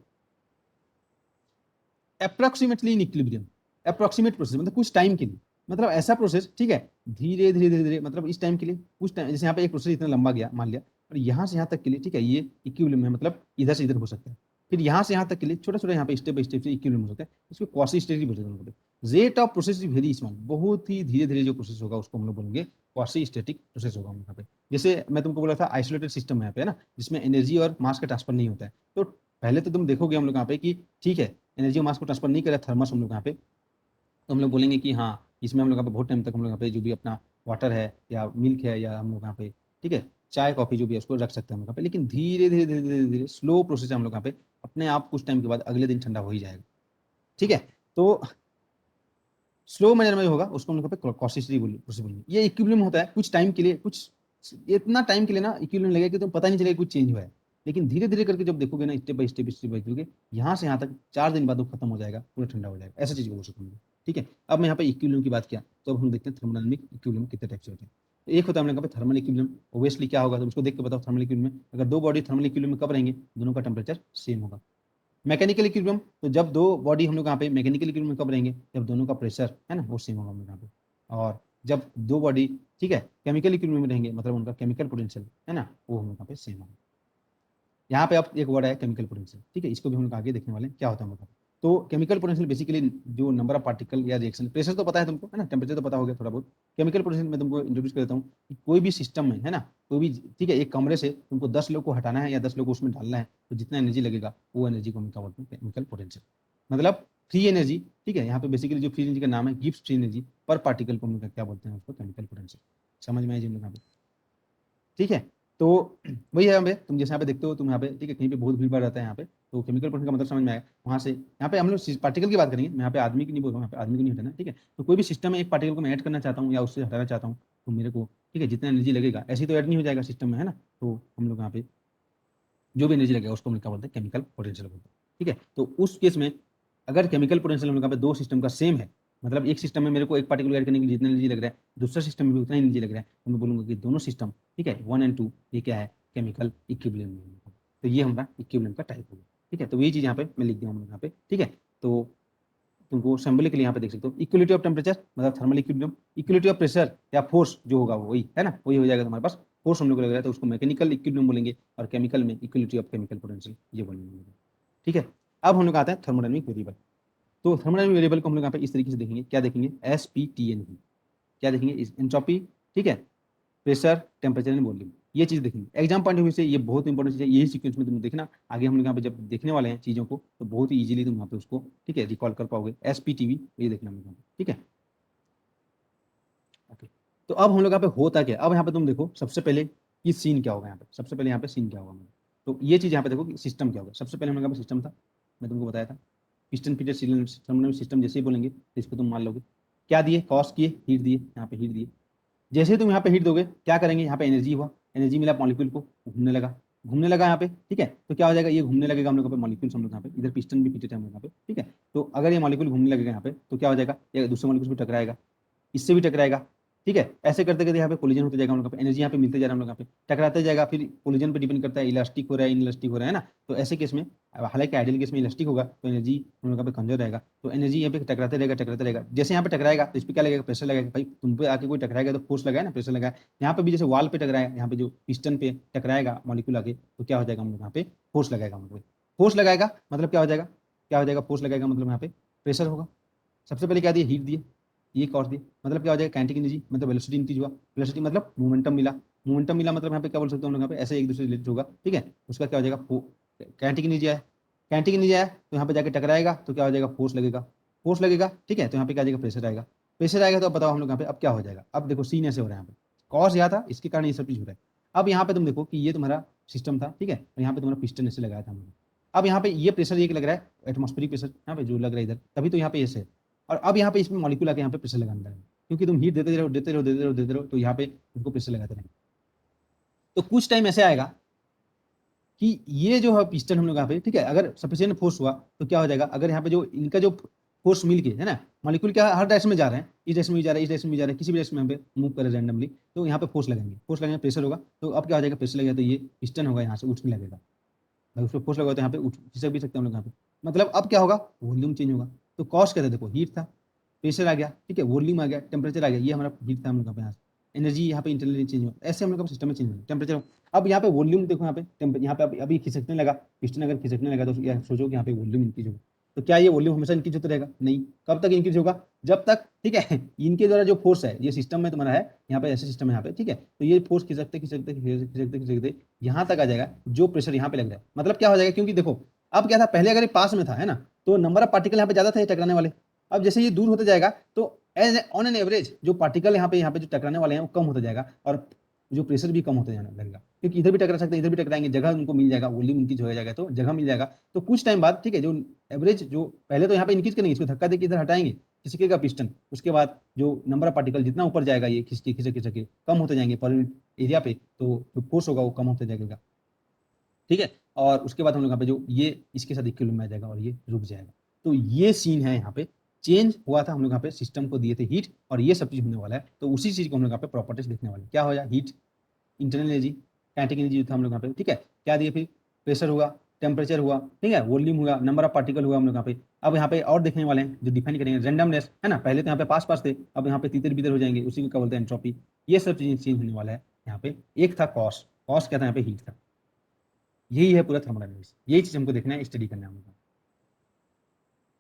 approximately in equilibrium, approximate process मतलब कुछ टाइम के लिए, मतलब ऐसा प्रोसेस, ठीक है, धीरे धीरे धीरे धीरे, मतलब इस टाइम के लिए कुछ टाइम, जैसे यहाँ पे एक प्रोसेस इतना लंबा गया मान लिया, और यहाँ से यहाँ तक के लिए, ठीक है, ये इक्विलिब्रियम है, मतलब इधर से इधर हो सकता है। फिर यहाँ से यहाँ तक के लिए छोटा छोटा यहाँ पे स्टेप बाई स्टेप से इक्विलिब्रियम हो सकता है, इसको क्वासी स्टेटिक बोलते हैं। Rate of process is very small, बहुत ही धीरे धीरे जो प्रोसेस होगा उसको हम लोग बोलेंगे क्वासी स्टेटिक प्रोसेस होगा यहाँ पे। जैसे मैं तुमको बोला था आइसोलेटेड सिस्टम है यहाँ पे, है ना, जिसमें एनर्जी और मास का ट्रांसफर नहीं होता है। तो पहले तो तुम देखोगे हम लोग यहाँ पे कि ठीक है, एनर्जी और मास को ट्रांसफर नहीं करे थर्मस हम लोग यहाँ पे, तो हम लोग बोलेंगे कि हाँ इसमें हम लोग यहाँ पे बहुत टाइम तक हम लोग यहाँ पे जो भी अपना वाटर है या मिल्क है या हम लोग यहाँ पे, ठीक है, चाय कॉफी जो भी है उसको रख सकते हैं हम लोग यहाँ पे। लेकिन धीरे धीरे धीरे धीरे धीरे स्लो प्रोसेस है हम लोग यहाँ पे, अपने आप कुछ टाइम के बाद अगले दिन ठंडा हो ही जाएगा, ठीक है। तो स्लो मैनर में होगा उसको हम लोग यहाँ पे कॉसिस्टी प्रोसेस बोलेंगे। ये इक्विलिब्रियम होता है कुछ टाइम के लिए, कुछ इतना टाइम के लिए ना इक्विलिब्रियम लगेगा कि तुम पता नहीं चलेगा कुछ चेंज हुआ है। लेकिन धीरे धीरे करके जब देखोगे ना, स्टेप बाई स्टेप यहाँ से यहाँ तक 4 दिन बाद वो खत्म हो जाएगा, पूरा ठंडा हो जाएगा, ऐसा चीज बोल सकते हैं। ठीक है, अब मैं यहाँ पे इक्विलिब्रियम की बात किया, तो अब हम देखते हैं थर्मोडायनामिक इक्विलिब्रियम कितने टाइप से होते हैं। तो एक होता है हम लोग यहाँ पे थर्मल इक्विलिब्रियम, ओब्वियसली क्या होगा तो उसको देख के बताओ। थर्मल इक्विलिब्रियम में अगर दो बॉडी थर्मल इक्विलिब्रियम में कब रहेंगे, दोनों का टेम्परेचर सेम होगा। मैकेनिकल इक्विलिब्रियम, तो जब दो बॉडी हम लोग यहाँ पे मैकेनिकल इक्विलिब्रियम में कब रहेंगे, जब दोनों का प्रेशर है ना वो सेम होगा हम लोग यहाँ पे। और जब दो बॉडी, ठीक है, केमिकल इक्विलिब्रियम में रहेंगे, मतलब उनका केमिकल पोटेंशियल है ना वो हम लोग यहाँ पे सेम होगा। यहाँ पे अब एक वर्ड है केमिकल पोटेंशियल, ठीक है, इसको भी हम लोग आगे देखने वाले हैं क्या होता है मतलब। तो केमिकल पोटेंशियल बेसिकली जो नंबर ऑफ पार्टिकल या रिएक्शन, प्रेशर तो पता है तुमको, है ना, टेम्परेचर तो पता हो गया थोड़ा बहुत। केमिकल पोटेंशियल मैं तुमको इंट्रोड्यूस कर देता हूँ कि कोई भी सिस्टम में, है ना, कोई भी, ठीक है, एक कमरे से तुमको 10 लोग को हटाना है या 10 लोग को उसमें डालना है, तो जितना एनर्जी लगेगा वो एनर्जी को हम क्या बोलते हैं, केमिकल पोटेंशियल। मतलब फ्री एनर्जी, ठीक है, यहाँ पे बेसिकली जो फ्री एनर्जी का नाम है गिब्स फ्री एनर्जी पर पार्टिकल को हम लोग क्या बोलते हैं, उसको केमिकल पोटेंशियल। समझ में आई जी यहाँ पे, ठीक है। तो वही है यहाँ पे, तुम जैसे यहाँ पे देखते हो तुम यहाँ पे, ठीक है, कहीं पे बहुत भीड़ भाड़ रहता है यहाँ पे, तो केमिकल पोटेंशियल का मतलब समझ में आया। वहाँ से यहाँ पे हम लोग पार्टिकल की बात करेंगे, मैं यहाँ पे आदमी की नहीं बोल रहा हूँ, यहाँ पे आदमी को नहीं हटाना, ठीक है। तो कोई भी सिस्टम में एक पार्टिकल को मैं ऐड करना चाहता हूँ या उससे हटाना चाहता हूँ, तो मेरे को, ठीक है, जितना एनर्जी लगेगा ऐसे ही तो ऐड नहीं हो जाएगा सिस्टम में, है ना। तो हम लोग यहाँ पे जो भी एनर्जी लगेगा उसको हम क्या बोलते हैं, केमिकल पोटेंशियल बोलते हैं, ठीक है। तो उस केस में अगर केमिकल पोटेंशियल हम लोग यहाँ पे दो सिस्टम का सेम है, मतलब एक सिस्टम में मेरे को एक पार्टिकल ऐड करने के लिए जितना एनर्जी लग रहा है, दूसरा सिस्टम में भी उतना ही एनर्जी लग रहा है, तो मैं बोलूंगा कि दोनों सिस्टम, ठीक है, 1 और 2, ये क्या है, केमिकल इक्विलिब्रियम। तो ये हमारा इक्विलिब्रियम का टाइप होगा, ठीक है। तो ये चीज यहाँ पे मैं लिख दिया हूँ यहाँ पे, ठीक है। तो तुमको सिंबल के लिए यहाँ पे देख सकते हो, इक्वलिटी ऑफ टेम्परेचर मतलब thermal equilibrium, equality of pressure या फोर्स जो होगा वही, है ना, वही हो जाएगा तुम्हारे पास। फोर्स हम लोग को लग रहा है तो उसको मैकेनिकल इक्विलिब्रियम बोलेंगे, और केमिकल में इक्वलिटी ऑफ केमिकल पोटेंशियल ये बोलेंगे, ठीक है। अब हम लोग आते हैं थर्मोडायनामिक वेरिएबल। तो थर्मोडायनामिक वेरिएबल को हम लोग यहाँ पे इस तरीके से देखेंगे, क्या देखेंगे, SPTN, क्या देखेंगे, एंट्रोपी, ठीक है, प्रेशर, टेम्परेचर एंड वॉल्यूम, ये चीज देखेंगे। एग्जाम पॉइंट ऑफ व्यू से ये बहुत इंपॉर्टेंट चीज है, यही सीक्वेंस में तुम देखना। आगे हम लोग यहाँ पे जब देखने वाले हैं चीजों को तो बहुत ही इजीली तुम यहाँ पे उसको, ठीक है, रिकॉल कर पाओगे। SPTV ये देखना हम लोग यहाँ पे, ठीक है, ओके। तो अब हम लोग यहाँ पे होता क्या, अब यहाँ पे तुम देखो सबसे पहले ये सीन क्या होगा, यहाँ पे सबसे पहले यहाँ पे सीन क्या होगा। तो ये चीज यहाँ पे देखो कि सिस्टम क्या होगा। सबसे पहले हम लोग यहाँ पे सिस्टम था, मैं तुमको बताया था, पिस्टन फीटर सिलेंडर सिस्टम जैसे ही बोलेंगे तो इसको तुम मान लोगे। क्या दिए, कॉस्ट किए, हीट दिए, यहाँ पे हीट दिए। जैसे ही तुम यहाँ पे हीट दोगे क्या करेंगे, यहाँ पे एनर्जी हुआ, एनर्जी मिला मॉलिक्यूल को, घूमने लगा, घूमने लगा यहाँ पे, ठीक है। तो क्या हो जाएगा, ये घूमने लगेगा हम लोग यहाँ पे मॉलिक्यूल्स, हम लोग यहाँ पे इधर पिस्टन भी फिटेड है हम लोग यहाँ पे, ठीक है। तो अगर ये मॉलिक्यूल घूमने लगेगा यहाँ पे तो क्या हो जाएगा, ये दूसरे मॉलिक्यूल से टकराएगा, इससे भी टकराएगा, ठीक है। ऐसे करते करते यहाँ पे कोलिजन होते जाएगा हम लोग, एनर्जी यहाँ पे मिलते जा रहा है हम लोग यहाँ पे, टकराते जाएगा। फिर कोलिजन पे डिपेंड करता है इलास्टिक हो रहा है इनइलास्टिक हो रहा है ना। तो ऐसे केस में हालांकि आइडियल केस में इलास्टिक होगा तो एनर्जी हम लोग यहाँ पे कंजर्व रहेगा। तो एनर्जी यहाँ पे टकराते रहेगा टकराते रहेगा। जैसे यहाँ पे टकराएगा तो इस पर क्या लगेगा, प्रेशर लगेगा। भाई तुम पे आके कोई टकराएगा तो फोर्स लगाए ना, प्रेशर लगाए। यहाँ पे भी जैसे वॉल पे टकराएगा, यहाँ पे जो पिस्टन पे टकराएगा मॉलिक्यूल आके, तो क्या हो जाएगा हम लोग यहाँ पे फोर्स लगाएगा हम लोग। फोर्स लगाएगा मतलब क्या हो जाएगा, क्या हो जाएगा, फोर्स लगाएगा मतलब यहाँ पे प्रेशर होगा। सबसे पहले क्या दिए, हीट दिए, ये कॉस्ट दिए, मतलब क्या हो जाएगा, काइनेटिक एनर्जी मतलब वेलोसिटी इंक्रीज हुआ, वेलोसिटी मतलब मोमेंटम मिला, मोमेंटम मिला मतलब यहाँ पे क्या बोल सकते हैं हम लोग यहाँ पे ऐसे एक दूसरे से रिलेटेड होगा, ठीक है। उसका क्या हो जाएगा, काइनेटिक एनर्जी आया, काइनेटिक एनर्जी आया तो यहाँ पे जाके टकराएगा तो क्या हो जाएगा, फोर्स लगेगा, फोर्स लगेगा, ठीक है। तो यहाँ पे क्या आ जाएगा, प्रेशर आएगा, प्रेशर आएगा। तो अब बताओ हम लोग यहाँ पे अब क्या हो जाएगा। अब देखो सीन ऐसे हो रहा है, यहाँ पे कॉस यहाँ था इसके कारण ये सब चीज हो रहा है। अब यहाँ पे तुम देखो कि ये तुम्हारा सिस्टम था, ठीक है, और यहाँ पे तुम्हारा पिस्टन ऐसे लगाया था हमने। अब यहाँ पे ये प्रेशर ये लग रहा है एटमॉस्फेरिक प्रेशर यहाँ पे जो लग रहा है इधर, तभी तो यहाँ पे ऐसे है। और अब यहाँ पे इसमें मॉलिक्यूल आके यहाँ पे प्रेशर लगाने लगा, क्योंकि तुम हीट देते रहो देते रहो देते रहो देते रहो, तो यहाँ पे उनको प्रेशर लगाते रहेंगे। तो कुछ टाइम ऐसे आएगा कि ये जो है पिस्टन हम लोग यहाँ पे, ठीक है, अगर सफिशिएंट फोर्स हुआ तो क्या हो जाएगा, अगर यहाँ पे जो इनका जो फोर्स मिल के है ना, मॉलिक्यूल क्या हर डायरेक्शन में जा रहे हैं, इस डायरेक्शन में जा रहा है, इस डायरेक्शन में जा रहा है, किसी भी डायरेक्शन में यहाँ पे मूव करे रैंडमली, तो यहाँ पे फोर्स लगेंगे, फोर्स लगेंगे, प्रेशर होगा, तो अब क्या हो जाएगा, प्रेशर लगेगा तो ये पिस्टन होगा यहाँ से उठने लगेगा, भाई उस पर फोर्स लगा तो यहाँ पे उठ खिसक भी सकते हैं हम लोग यहाँ पे। मतलब अब क्या होगा, वॉल्यूम चेंज होगा। तो कॉस्ट क्या था, देखो हीट था, प्रेशर आ गया, ठीक है, वॉल्यूम आ गया, टेम्परेचर आ गया, ये हमारा हीट था हम लोग यहाँ पे, यहाँ से एनर्जी यहाँ पे इंटरनली चेंज हुआ, ऐसे हम लोग का सिस्टम में चेंज हुआ टेम्परेचर। अब यहाँ पे वॉल्यूम देखो, यहाँ पे यहाँ पे अभी खिसकने लगा, पिस्टन अगर खिसकने लगा तो सोचो कि यहाँ पे वॉल्यूम इंक्रीज होगा। तो क्या ये वॉल्यूम हमेशा इंक्रीज होता रहेगा? नहीं। कब तक इंक्रीज होगा? जब तक, ठीक है, इनके द्वारा जो फोर्स है, ये सिस्टम में तुम्हारा है, यहाँ पे ऐसे सिस्टम है यहाँ पे, ठीक है, तो ये फोर्स खिसकते खिसकते खिसकते खिसकते खिसकते यहाँ तक आ जाएगा, जो प्रेशर यहाँ पे लग रहा है, मतलब क्या हो जाएगा, क्योंकि देखो अब क्या था, पहले अगर ये पास में था, है ना, तो नंबर ऑफ पार्टिकल यहाँ पे ज्यादा थे टकराने वाले। अब जैसे ये दूर होते जाएगा तो एज ऑन एन एवरेज जो पार्टिकल यहाँ पे जो टकराने वाले हैं वो कम होता जाएगा, और जो प्रेशर भी कम होते जाने लगेगा, क्योंकि इधर भी टकरा सकते हैं, इधर भी टकराएंगे, जगह उनको मिल जाएगा, वॉल्यूम इंक्रीज हो जाएगा, तो जगह मिल जाएगा। तो कुछ टाइम बाद, ठीक है, जो एवरेज जो पहले तो यहाँ पे इंक्रीज करेंगे, इसको धक्का देके इधर हटाएंगे, खिसकेगा पिस्टन, उसके बाद जो नंबर ऑफ पार्टिकल जितना ऊपर जाएगा, ये खिसके खिसक खिसके कम होते जाएंगे पर एरिया पे, तो जो फोर्स होगा वो कम होते जाएगा, ठीक है। और उसके बाद हम लोग यहाँ पे जो ये इसके साथ इक्विलिब्रियम में आ जाएगा और ये रुक जाएगा। तो ये सीन है, यहाँ पे चेंज हुआ था, हम लोग यहाँ पे सिस्टम को दिए थे हीट, और ये सब चीज होने वाला है। तो उसी चीज को हम लोग यहाँ पे प्रॉपर्टीज देखने वाले हैं। क्या हो जाए, heat, internal energy, kinetic energy था हम लोग यहाँ पे, ठीक है, क्या दिए, फिर प्रेशर हुआ, टेम्परेचर हुआ, ठीक है, वॉल्यूम हुआ, नंबर ऑफ पार्टिकल हुआ हम लोग यहाँ पे। अब यहाँ पे और देखने वाले हैं जो डिफाइन करेंगे, रेंडमनेस, है ना, पहले तो यहाँ पे पास पास थे, अब यहाँ पे तीतर बीतर हो जाएंगे, उसी को क्या बोलते हैं, एंट्रोपी। ये सब चीजें चेंज होने वाला है यहाँ पे। एक था कॉस्ट, कॉस्ट क्या था, यहाँ पे हीट था। यही है पूरा थर्मोडायनामिक्स, यही चीज हमको देखना है, स्टडी करना है हम लोग।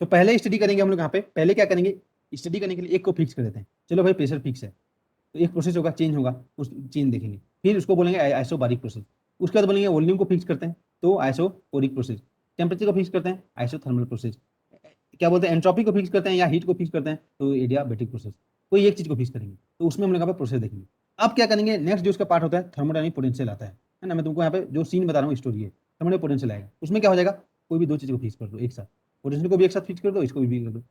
तो पहले स्टडी करेंगे हम लोग यहाँ पे, पहले क्या करेंगे, स्टडी करने के लिए एक को फिक्स कर देते हैं, चलो भाई प्रेशर फिक्स है, तो एक प्रोसेस होगा, चेंज होगा, उस चेंज देखेंगे, फिर उसको बोलेंगे आइसोबारिक प्रोसेस। उसके बाद बोलेंगे वॉल्यूम को फिक्स करते हैं, तो आइसोपोरिक प्रोसेस। टेम्परेचर को फिक्स करते हैं, आइसोथर्मल प्रोसेस। क्या बोलते हैं, एंट्रोपी को फिक्स करते हैं या हीट को फिक्स करते हैं, तो एडियाबैटिक प्रोसेस। कोई एक चीज को फिक्स करेंगे, तो उसमें हम लोग यहाँ पे प्रोसेस देखेंगे। अब क्या करेंगे, नेक्स्ट जो उसका पार्ट होता है, थर्मोडायनामिक पोटेंशियल आता है ना, मैं तुमको यहाँ पे जो सीन बता रहा हूँ स्टोरी है, थर्मोडायनामिक पोटेंशियल आएगा, उसमें क्या हो जाएगा, कोई भी दो चीज को फिक्स कर दो एक साथ, पोटेंशियल को भी एक साथ फिक्स कर दो, इसको भी कर दो।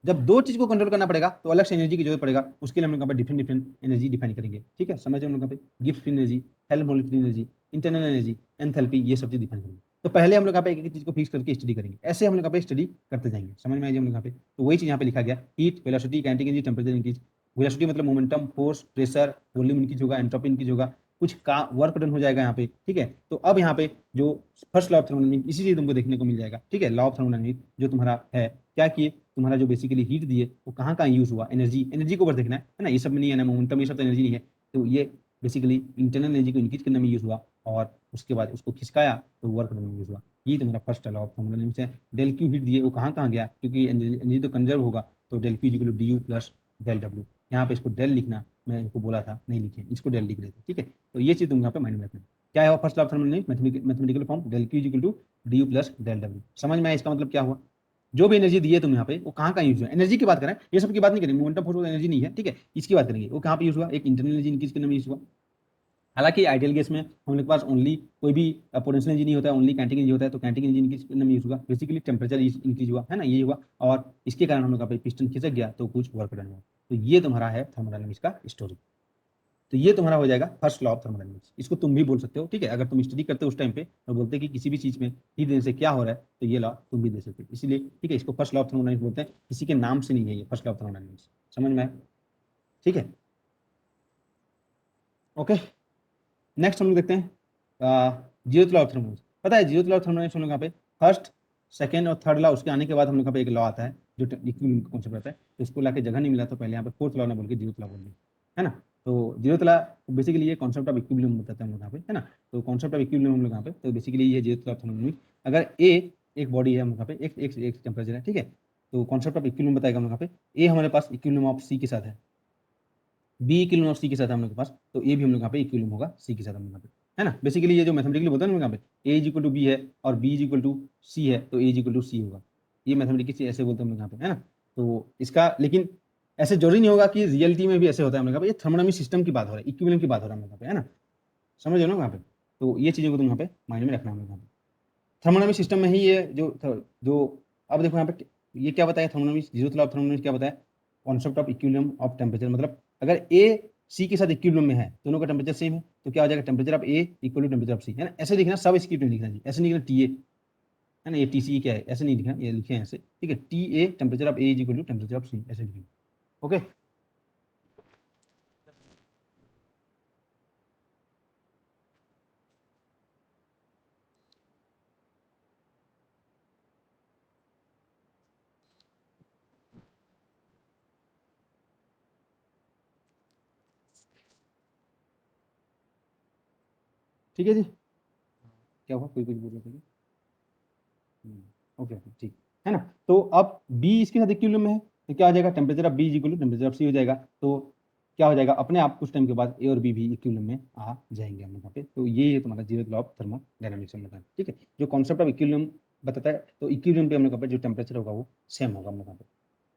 जब दो चीज को कंट्रोल करना पड़ेगा तो अलग से एनर्जी की जरूरत पड़ेगा, उसके लिए हम लोग डिफरेंट डिफरेंट एनर्जी डिफाइन करेंगे, ठीक है, समझ हम लोग Gibbs free energy, Helmholtz free energy, internal energy, enthalpy, ये सब चीज डिफाइन करेंगे। तो पहले हम लोग यहाँ पे एक एक चीज को फिक्स करके स्टडी करेंगे, ऐसे हम लोग यहाँ पे स्टडी करते जाएंगे, समझ में आएगी हम लोग यहाँ पे। तो वही चीज यहाँ पे लिखा गया, heat, velocity, kinetic energy, temperature increase. Velocity मतलब momentum, force, pressure, volume increase होगा, एंट्रोपी इंक्रीज होगा, कुछ का वर्क डन हो जाएगा यहाँ पे, ठीक है। तो अब यहाँ पे जो फर्स्ट लॉ ऑफ थर्मोडायनामिक्स, इसी चीज तुमको देखने को मिल जाएगा, ठीक है, लॉ ऑफ थर्मोडायनामिक्स जो तुम्हारा है, क्या किए, तुम्हारा जो बेसिकली हीट दिए वो कहाँ कहाँ यूज हुआ, एनर्जी, एनर्जी को ऊपर देखना है ना, ये सब में नहीं है ना, मोमेंटम ये सब तो एनर्जी नहीं है, तो ये बेसिकली इंटरनल एनर्जी को इंक्रीज करने में यूज हुआ, और उसके बाद उसको खिसकाया तो वर्क करने में यूज हुआ। ये तुम्हारा फर्स्ट लॉ ऑफ थर्मोडायनामिक्स है। डेल क्यू हीट दिए वो कहाँ कहाँ गया, क्योंकि एनर्जी तो कंजर्व होगा, तो del Q equal to D U plus del W. यहाँ पे इसको डेल लिखना, मैं इनको बोला था नहीं लिखे, इसको डेल लिख देते, ठीक है। तो ये चीज तुम यहाँ पे माइंड में रखना। क्या है first law of thermodynamics, mathematical form, del Q equal to D U plus del W. समझ में आया इसका मतलब क्या हुआ, जो भी एनर्जी दी है तुम यहाँ पे वो कहाँ कहाँ यूज हुआ, एनर्जी की बात करें, ये सब की बात नहीं करेंगे, मोमेंटम फोर्स एनर्जी नहीं है, ठीक है, इसकी बात करेंगे, वो कहाँ पे यूज हुआ, एक इंटरनल एनर्जी इंक्रीज करने में यूज हुआ। हालांकि आइडियल केस में हम लोग के पास ओनली कोई भी पोटेंशियल एनर्जी नहीं होता है, ओनली काइनेटिक एनर्जी होता है, तो काइनेटिक एनर्जी इंक्रीज करने में यूज हुआ, बेसिकली टेम्परेचर इंक्रीज हुआ, है ना, ये हुआ, और इसके कारण हम लोग का पिस्टन खिसक गया तो कुछ वर्क डन हुआ। तो ये तुम्हारा है थर्मोडायनामिक्स का स्टोरी। तो ये तुम्हारा हो जाएगा फर्स्ट लॉ ऑफ थर्मोडायनामिक्स। इसको तुम भी बोल सकते हो, ठीक है, अगर तुम स्टडी करते हो उस टाइम पे तो बोलते हैं कि किसी भी चीज में हीट देने से क्या हो रहा है, तो ये लॉ तुम भी दे सकते हो, इसीलिए ठीक है, इसको फर्स्ट लॉ ऑफ थर्मोडायनामिक्स बोलते हैं, किसी के नाम से नहीं है, ये फर्स्ट लॉ ऑफ थर्मोडायनामिक्स। समझ में आया, ठीक है, ओके। नेक्स्ट हम लोग देखते हैं जीरोथ लॉ ऑफ थर्मोडायनामिक्स। पता है जीरोथ लॉ ऑफ थर्मोडायनामिक्स हम लोग यहाँ पे फर्स्ट, सेकंड और थर्ड लॉ उसके आने के बाद हम लोग यहाँ पे एक लॉ आता है जो इक्विलिब्रियम का कॉन्सेप्ट आता है, तो उसको लाके जगह नहीं मिला तो पहले यहाँ पे फोर्थ लॉ ना बोल के जीरोथ लॉ बोल दिया, है ना। तो जीरोथ लॉ बेसिकली ये कॉन्सेप्ट ऑफ इक्विलिब्रियम बताते हैं हम लोग यहाँ पे, है ना। तो कॉन्सेप्ट ऑफ इक्विलिब्रियम हम लोग यहाँ पे, तो बेसिकली ये जीरोथ लॉ ऑफ थर्मोडायनामिक्स। अगर ए एक बॉडी है हम लोग यहाँ पे, एक एक एक टेम्परेचर है, ठीक है, तो कॉन्सेप्ट ऑफ इक्विलिब्रियम बताएगा हम लोग यहाँ पे। ए हमारे पास इक्विलिब्रियम ऑफ सी के साथ है, बी इक्विलिब्रियम ऑफ सी के साथ है हम लोग के पास, तो ए भी हम लोग यहाँ पे इक्विलिब्रियम होगा सी के साथ हम लोग यहाँ पे, है ना। बेसिकली ये जो मैथमेटिकली बोलते हैं ना यहाँ पे, ए इज इक्वल टू बी है और बी इज इक्वल टू सी है, तो ए इज इक्वल टू सी होगा। ये मैथमेटिकली ऐसे बोलते हैं हम लोग यहाँ पे, है ना। तो इसका लेकिन ऐसे जरूरी नहीं होगा कि रियलिटी में भी ऐसे होता है हम लोग यहाँ पे, ये थर्मोडायनामिक सिस्टम की बात हो रहा है, इक्विलिब्रियम की बात हो रहा है हम लोग यहाँ पे, है ना। समझ रहे हो ना यहाँ पे। तो ये चीज़ों को तुम यहाँ पे माइंड में रखना है हम लोग यहाँ पे। थर्मोडायनामिक सिस्टम में ही ये जो अब देखो यहाँ पे ये क्या बताया, thermodynamics zeroth law of thermodynamics क्या बताया, concept of equilibrium of temperature, मतलब अगर ए सी के साथ इक्विलिब्रियम में है, दोनों का टेम्परेचर सेम है, तो क्या हो जाएगा, temperature of A equal to temperature of C, है ना। ऐसे लिखना, सब स्क्रिप्ट में लिखना जी, ऐसे नहीं लिखना टी ए, है ना, ये टी सी क्या है, ऐसे नहीं लिखना, ये लिखे हैं ऐसे, ठीक है, T A temperature of A is equal to temperature of C, ऐसे लिखेंगे। ओके, ठीक है जी, क्या हुआ, कोई कुछ बोल रहा था क्या? ओके ओके, ठीक है ना। तो अब बी इसके साथ इक्विलिब्रियम में है, तो क्या हो जाएगा, temperature of B is equal to temperature of C हो जाएगा। तो क्या हो जाएगा, अपने आप कुछ टाइम के बाद ए और बी भी इक्विलिब्रियम में आ जाएंगे हम लोग यहाँ पे। तो ये तुम्हारा जीरो लॉ ऑफ थर्मोडायनामिक्स हम लोग का, ठीक है, जो कॉन्सेप्ट ऑफ इक्विलिब्रियम बताता है। तो इक्विलिब्रियम पे हम लोग यहाँ पे जो टेम्परेचर होगा वो सेम होगा हम लोग यहाँ पे,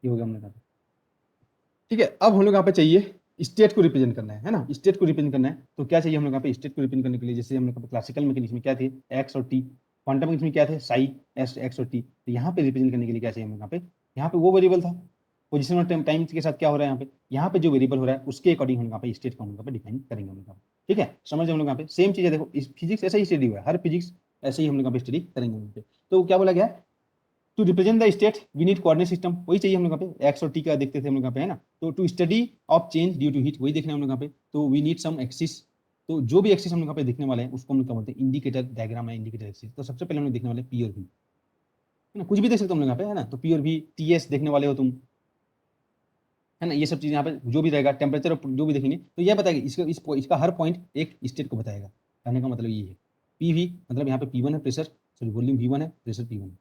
ये हो गया हम लोग यहाँ पे, ठीक है। अब हम लोग यहाँ पे चाहिए स्टेट को रिप्रेजेंट करना है ना, स्टेट को रिप्रेजेंट करना है। तो क्या चाहिए हम लोग यहाँ पे स्टेट को रिप्रेजेंट करने के लिए, जैसे हम लोग क्लासिकल मैकेनिक्स में क्या थे, एक्स और टी, क्वांटम मैकेनिक्स में क्या थे, साई एस एक्स और टी। तो यहाँ पे रिप्रेजेंट करने के लिए क्या चाहिए हम लोग यहाँ पे वो वेरिएबल था, पोजिशन और टाइम के साथ क्या हो रहा है यहाँ पे जो वेरिएबल हो रहा है उसके अकॉर्डिंग हम लोग यहाँ पे स्टेट को हम लोग डिफाइन करेंगे हम लोग, ठीक है। समझ हम लोग यहाँ पे सेम चीज है, देखो इस फिजिक्स ऐसा ही स्टडी हुआ है, हर फिजिक्स ऐसे ही हम लोग यहाँ पे स्टडी करेंगे हम लोग पे। तो क्या बोला गया, to represent the state we need coordinate system, वही चाहिए हम लोग यहाँ पे, एक्स और टी का देखते थे हम लोग यहाँ पे, है ना। तो to study of change due to heat, वही देखना है हम लोग यहाँ पे। तो वी नीड सम एक्सिस, तो जो भी एक्सिस हम लोग यहाँ पे देखने वाले हैं उसको हम लोग क्या बोलते हैं, इंडिकेटर डायग्राम है, इंडिकेटर एक्सिस। तो सबसे पहले हम लोग देखने वाले पी और वी, है ना, कुछ भी देख सकते हो हम लोग यहाँ पे, है ना। तो पी और वी, टी एस देखने वाले हो तुम, है ना, ये सब चीजें यहाँ पे जो भी रहेगा, टेम्परेचर जो भी देखेंगे तो यह बताएगा, इसका हर पॉइंट एक स्टेट को बताएगा। कहने का मतलब ये है, पी वी मतलब यहाँ पे पी वन है pressure, sorry volume we one है, प्रेशर पी वन है।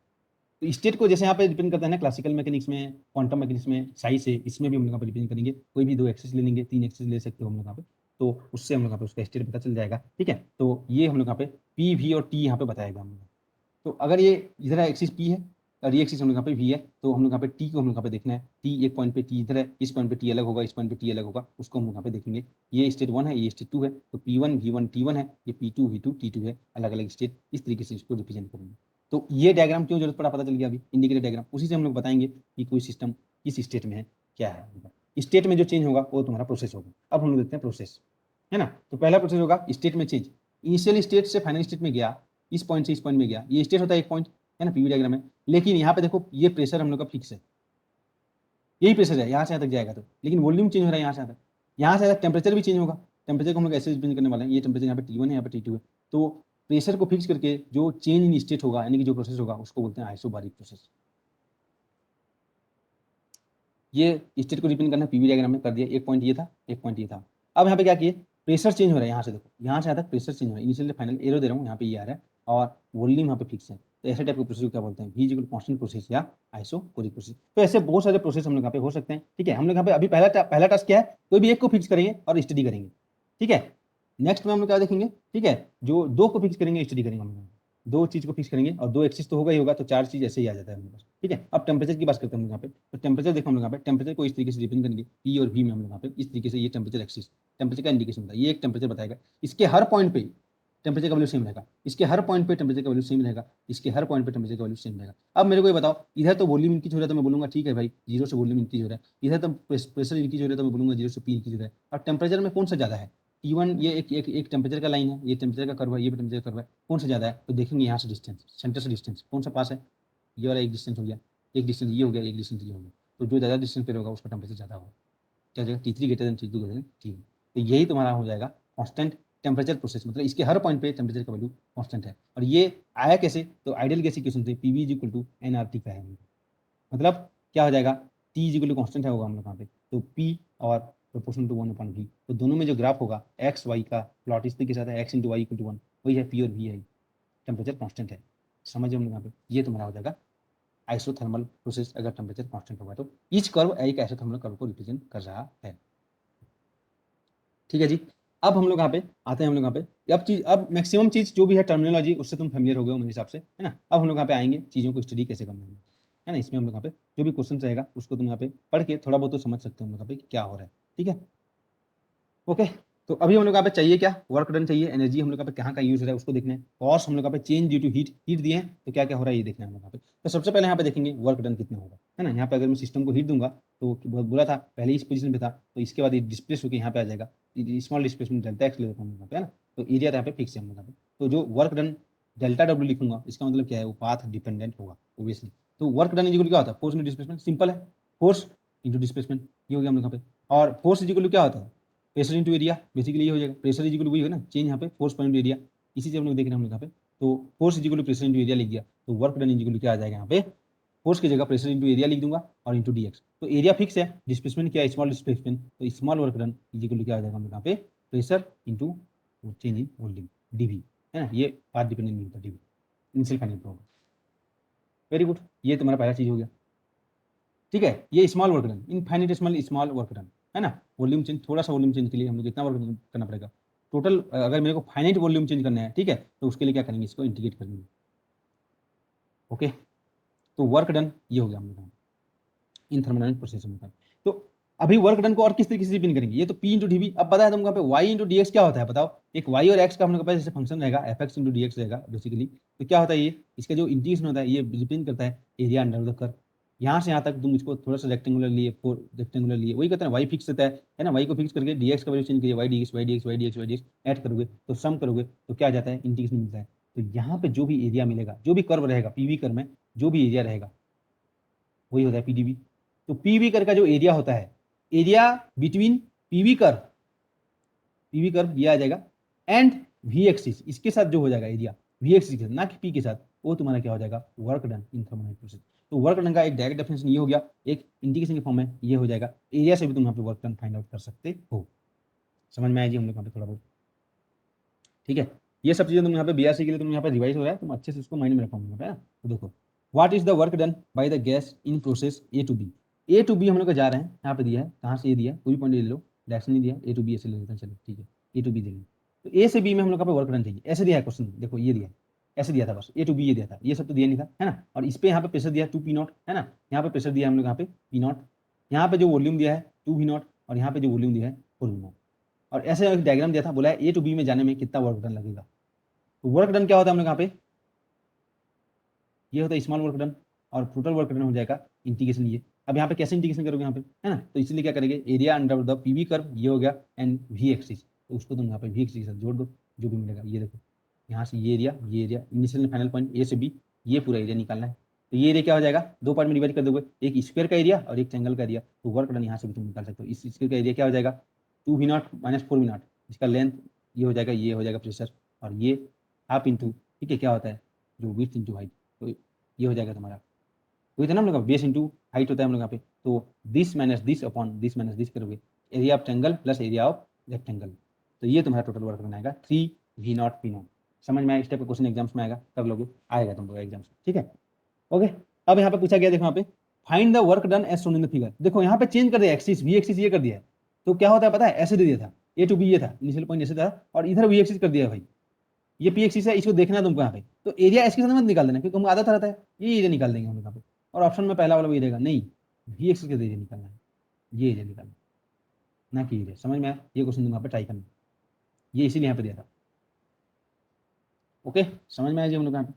तो स्टेट को जैसे यहाँ पे डिपेंड करता है ना, क्लासिकल मैकेनिक्स में, क्वांटम मैकेनिक्स में, साइंस है, इसमें भी हम लोग यहाँ पे डिपेंड करेंगे। कोई भी दो एक्सेस ले लेंगे, तीन एक्सेस ले सकते हो हम लोग यहाँ पे, तो उससे हम लोग यहाँ पे उसका स्टेट पता चल जाएगा, ठीक है। तो ये हम लोग यहाँ पे पी वी और टी यहाँ पे बताएगा हम लोग। तो अगर ये इधर एक्सिस पी है और ये एक्सिस हम लोग यहाँ पे वी है, तो हम लोग यहाँ पे टी को हम लोग यहाँ पे देखना है, टी एक पॉइंट पे टी इधर है, इस पॉइंट पे टी अलग होगा, इस पॉइंट पे टी अलग होगा, उसको हम लोग यहाँ पे देखेंगे। ये स्टेट वन है, ये स्टेट टू है, तो P one V one T one है, ये P two V two T two है, अलग अलग स्टेट, इस तरीके से इसको रिप्रेजेंट करेंगे। तो ये डायग्राम क्यों जरूरत पड़ा पता चल गया अभी, इंडिकेटर डायग्राम, उसी से हम लोग बताएंगे कि कोई सिस्टम किस स्टेट में है, क्या है। स्टेट में जो चेंज होगा वो तुम्हारा प्रोसेस होगा। अब हम लोग देखते हैं प्रोसेस, है ना। तो पहला प्रोसेस होगा स्टेट में चेंज, इनिशियल स्टेट से फाइनल स्टेट में गया, इस पॉइंट से इस पॉइंट में गया, ये स्टेट होता है एक पॉइंट, है ना, पीवी डायग्राम में। लेकिन यहाँ पे देखो ये प्रेशर हम लोग का फिक्स है, यही प्रेशर है, यहाँ से यहाँ तक जाएगा तो, लेकिन वॉल्यूम चेंज हो रहा है यहाँ से यहाँ तक, यहाँ से टेम्परेचर भी चेंज होगा। टेम्परेचर को हम लोग ऐसे चेंज करने वाले हैं, ये टेम्परेचर यहाँ पे टी वन है, यहाँ पे टी टू है। तो प्रेशर को फिक्स करके जो चेंज इन स्टेट होगा, यानी कि जो प्रोसेस होगा, उसको बोलते हैं आइसोबारिक प्रोसेस। ये स्टेट को रिप्रेजेंट करना पीवी डायग्राम में कर दिया, एक पॉइंट ये था, एक पॉइंट ये था। अब यहाँ पे क्या किए, प्रेशर चेंज हो रहा है, यहाँ से देखो, यहाँ से यहाँ तक प्रेशर चेंज हो रहा है, इनिशियल फाइनल एरो दे रहा हूँ, यहाँ पे ये आ रहा है, और वॉल्यूम यहाँ पे फिक्स है। तो ऐसे टाइप के प्रोसेस को क्या बोलते हैं, वी इक्वल कांस्टेंट प्रोसेस या आइसोकोरिक प्रोसेस। तो ऐसे बहुत सारे प्रोसेस हम लोग यहाँ पे हो सकते हैं, ठीक है। हम लोग यहाँ पे अभी पहला टास्क क्या है, कोई भी एक को फिक्स करेंगे और स्टडी करेंगे, ठीक है। नेक्स्ट में हम लोग क्या देखेंगे, ठीक है, जो दो को फिक्स करेंगे, स्टडी करेंगे हम लोग, दो चीज को फिक्स करेंगे, और दो एक्सिस तो होगा ही होगा, तो चार चीज ऐसे ही आ जाता है हमारे पास, ठीक है। अब टेम्परेचर की बात करते हैं हम लोग यहाँ पे। तो टेम्परेचर देखो हम लोग यहाँ पे, टेम्परेचर को इस तरीके से रिप्रेजेंट करेंगे, पी और वी में हम लोग यहाँ पे इस तरीके से, ये टेम्परेचर एक्सिस, टेम्परेचर का इंडिकेशन होता है, ये एक टेम्परेचर बताएगा, इसके हर पॉइंट पे टेम्परेचर का वैल्यू सेम रहेगा, इसके हर पॉइंट पे टेम्परेचर का वैल्यू सेम रहेगा, इसके हर पॉइंट पे टेम्परेचर का वैल्यू सेम रहेगा। अब मेरे को ये बताओ, इधर तो वॉल्यूम इंक्रीज हो रहा है, तो मैं बोलूंगा ठीक है भाई, जीरो से वॉल्यूम इंक्रीज हो रहा है, इधर तो प्रेशर इंक्रीज हो रहा है, तो मैं बोलूंगा जीरो से पी इंक्रीज हो रहा है। और टेम्परेचर में कौन सा ज्यादा है, T1, ये एक टेम्परेचर का लाइन है, ये टेम्परेचर का कर्व है, ये भी टेम्परेचर का कर्व है, कौन सा ज्यादा है। तो देखेंगे यहाँ से डिस्टेंस, सेंटर से डिस्टेंस कौन सा पास है, ये वाला एक डिस्टेंस हो गया, एक डिस्टेंस ये हो गया, एक डिस्टेंस ये हो गया। तो जो ज़्यादा डिस्टेंस पे होगा उसका टेम्परेचर ज़्यादा होगा, क्या हो जाएगा, T3 greater than T2 greater than T1। तो यही तुम्हारा हो जाएगा कॉन्स्टेंट टेम्परेचर प्रोसेस, मतलब इसके हर पॉइंट पे टेम्परेचर का वैल्यू कॉन्स्टेंट है। और ये आया कैसे, तो आइडियल गैस इक्वेशन से P V is equal to N R T का है, मतलब क्या हो जाएगा, T is equal to constant है होगा हम लोग यहाँ पे, तो पी और proportional to one upon V, तो दोनों में जो ग्राफ होगा एक्स वाई का प्लॉट इस तरीके से आता है, X into Y equal to one, वही है पी और वी है, टेम्परेचर कॉन्स्टेंट है। समझ हम लोग यहाँ पे, ये तुम्हारा हो जाएगा आइसोथर्मल प्रोसेस, अगर टेम्परेचर कॉन्स्टेंट होगा तो ईच कर्व एक आइसोथर्मल कर्व को रिप्रेजेंट कर रहा है, ठीक है जी। अब हम लोग यहाँ पे आते हैं, हम लोग यहाँ पे अब मैक्सिमम चीज जो भी है टर्मिनोलॉजी उससे तुम फेमिलियर हो गए हो मेरे हिसाब से, है ना। अब हम लोग यहाँ पे आएंगे चीजों को स्टडी कैसे करना है ना। इसमें हम लोग यहाँ पे जो भी क्वेश्चन रहेगा उसको तुम यहाँ पे पढ़ के थोड़ा बहुत तो समझ सकते हो हम लोग यहाँ पे क्या हो रहा है, ठीक है, ओके। तो अभी हम लोग यहाँ पे चाहिए क्या, वर्क डन चाहिए, एनर्जी हम लोग यहाँ पे कहाँ का यूज हो रहा है उसको देखना है, कॉस्ट हम लोग यहाँ पे change due to heat, heat दिए हैं तो क्या क्या हो रहा है ये देखना है हम लोग यहाँ पे। तो सबसे पहले यहाँ पे देखेंगे वर्क डन कितना होगा, है ना। यहाँ पे अगर मैं सिस्टम को हीट दूंगा तो बहुत बुरा था, पहले इस पोजीशन पे था, तो इसके बाद ये डिस्प्लेस होकर यहाँ पे आ जाएगा, स्मॉल डिस्प्लेसमेंट डेल्टा एक्स ले लेता हूँ यहाँ पे, है ना। तो एरिया यहाँ पे फिक्स है हम लोग यहाँ पे। तो जो वर्क डन डेल्टा डब्ल्यू लिखूंगा इसका मतलब क्या है, वो पाथ डिपेंडेंट होगा ओबियसली। तो वर्क डन इजिकल क्या होता है, फोर्स इंटू डिस्प्लेसमेंट, सिंपल है, फोर्स इंटू डिस्प्लेसमेंट, ये हो गया हम लोग यहाँ पे। और फोर्स इजिकल क्या होता है, प्रेशर इंटू एरिया, बेसिकली ये हो जाएगा, प्रेशर इजिकल वही है ना, चेंज यहाँ पे फोर्स पर इंटू एरिया, इसी से हम लोग देख रहे हैं हम लोग यहाँ पे। तो force is equal pressure into area लिख दिया, तो वर्क डन इजिकल क्या आ जाएगा यहाँ पे, फोर्स की जगह प्रेशर इंटू एरिया लिख दूंगा और इंटू डी एक्स। तो एरिया फिक्स है, डिस्प्लेसमेंट क्या है, स्मॉल डिस्प्लेसमेंट, तो स्मॉल वर्क डन इजिकल क्या आ जाएगा हम लोग यहाँ पे, pressure into change in volume DV, है ना। ये पाथ डिपेंडेंट नहीं होता डीवी, इनिशियल फाइनल होगा। वेरी गुड, ये तुम्हारा पहला चीज हो गया, ठीक है। ये small work done, infinitesimal small work done, है ना। वॉल्यूम चेंज, थोड़ा सा वॉल्यूम चेंज के लिए हम लोग इतना वर्क करना पड़ेगा टोटल। अगर मेरे को फाइनाइट वॉल्यूम चेंज करना है, ठीक है, तो उसके लिए क्या करेंगे, इसको इंटीग्रेट करेंगे। ओके, तो वर्क डन ये हो गया हम लोग इन थर्मोडायनामिक प्रोसेस में। तो अभी वर्क डन को और किस तरीके से डिफाइन करेंगे, ये तो पी इंटू डीवी। अब बताया तुमको यहाँ पे वाई इंटू डी एक्स क्या होता है बताओ। एक वाई और एक्स का हम लोग के पास जैसे फंक्शन रहेगा, F x into D x रहेगा बेसिकली। तो क्या होता है ये, इसका जो इंटीग्रेशन होता है ये डिपेंड करता है एरिया अंडर द कर्व। यहाँ से यहाँ तक तुम इसको थोड़ा सा रेक्टेंगुलर लिए, फोर रेक्टेंगुलर लिए, वही कहते हैं वाई फिक्स रहता है ना। वाई को फिक्स करके डी एक्स का वैल्यू चेंज करिए, Y D X Y D X Y D X Y D X add करोगे तो सम करोगे तो क्या आ जाता है, इंटीग्रेशन मिलता है। तो यहाँ पे जो भी एरिया मिलेगा, जो भी कर्व रहेगा पीवी कर्व में, जो भी एरिया रहेगा वही होता है पीडीवी। तो पीवी कर्व का जो एरिया होता है, एरिया बिटवीन पीवी कर्व ये आ जाएगा एंड वी एक्सिस, इसके साथ जो हो जाएगा एरिया वी एक्सिस के साथ, ना कि पी के साथ, वो तुम्हारा क्या हो जाएगा, work done in thermodynamic process. तो वर्क डन का एक डायरेक्ट डेफिनेशन ये हो गया, एक इंटीग्रेशन के फॉर्म में ये हो जाएगा। एरिया से भी तुम यहाँ पे वर्क डन फाइंड आउट कर सकते हो। समझ में आया जी हम लोग यहाँ पे थोड़ा बहुत, ठीक है। ये सब चीजें तुम यहाँ पे बीआरसी के लिए तुम यहाँ पे रिवाइज हो रहा है, तुम अच्छे से इसको माइंड में रखो यहाँ पे, तो देखो what is the work done by the gas in process A to B. A to B हम लोग जा रहे हैं, यहाँ पे दिया है, कहाँ से ए दिया है, कोई पॉइंट ले लो, डायरेक्शन नहीं दिया, ए टू बी ऐसे ले लेते हैं, चलो ठीक है, ए टू बी देंगे। तो ए से बी में हम लोग पे वर्क डन चाहिए, ऐसे दिया है क्वेश्चन, देखो ये दिया है, ऐसे दिया था बस, ए टू बी ये दिया था, ये सब तो दिया नहीं था, है ना। और इस पे यहाँ पे प्रेशर दिया टू पी नॉट, है ना, यहाँ पे प्रेशर दिया हम लोग यहाँ पे पी नॉट, यहाँ पे जो वॉल्यूम दिया है टू वी नॉट, और यहाँ पे जो वॉल्यूम दिया है फोर वी नॉट। और ऐसे एक डायग्राम दिया था, बोला है ए टू बी में जाने में कितना वर्क डन लगेगा। तो वर्क डन क्या होता है हम लोग यहाँ पे, ये होता है स्मॉल वर्क डन, और टोटल वर्क डन हो जाएगा इंटीग्रेशन ये। अब यहाँ पे कैसे इंटीग्रेशन करोगे यहाँ पे, है ना। तो इसलिए क्या करेंगे, area under the PV curve ये हो गया एंड वी एक्सिस, तो उसको तुम यहाँ पे वी एक्सिस के साथ जोड़ दो, जो भी मिलेगा ये देखो, यहाँ से ये area initial final point A से बी, ये पूरा एरिया निकालना है। तो ये एरिया क्या हो जाएगा, दो पार्ट में डिवाइड कर दोगे, एक स्क्वायर का एरिया और एक ट्रायंगल का एरिया। तो वर्क डन यहाँ से भी तुम निकाल सकते हो। इस स्क्वायर का एरिया क्या हो जाएगा, two V not minus four V not, इसका लेंथ ये हो जाएगा, ये हो जाएगा प्रेशर, और ये हाफ इंटू, ठीक है, क्या होता है जो विड्थ इंटू हाइट, तो ये हो जाएगा तुम्हारा, वही था ना हम लोग का बेस इंटू हाइट होता है हम लोग यहाँ पे। तो this minus this upon this minus this करोगे, area of triangle plus area of rectangle, तो ये तुम्हारा टोटल वर्क बनाएगा 3 वी नॉट पी नॉट। समझ में आया, इस टाइप का क्वेश्चन एग्जाम्स में आएगा, कर लोगे, आएगा तुम लोग एग्जाम्स, ठीक है। ओके, अब यहाँ पे पूछा गया, देखो यहाँ पे find the work done as shown in the figure. देखो यहाँ पे चेंज कर दिया, एक्सिस वी एक्सिस ये कर दिया है, तो क्या होता है पता है, ऐसे दे दिया था, ए टू बी ये था, इनिशियल पॉइंट ऐसे था, और इधर वी एक्सिस कर दिया भाई, ये पी एक्सिस है, इसको देखना है तुमको यहाँ पे। तो एरिया इसके साथ मत निकाल देना, क्योंकि हमको आदत रहता है ये एरिया निकाल देंगे हम यहाँ पे, और ऑप्शन में पहला वाला वही रहेगा, नहीं वी एक्सिस का एरिया निकालना है, ये एरिया निकालना ना कि एरिया। समझ में आया, ये क्वेश्चन तुम यहाँ पे ट्राई करना, ये इसीलिए यहाँ पे दिया था। ओके, समझ में आया जी हम लोग यहाँ पे,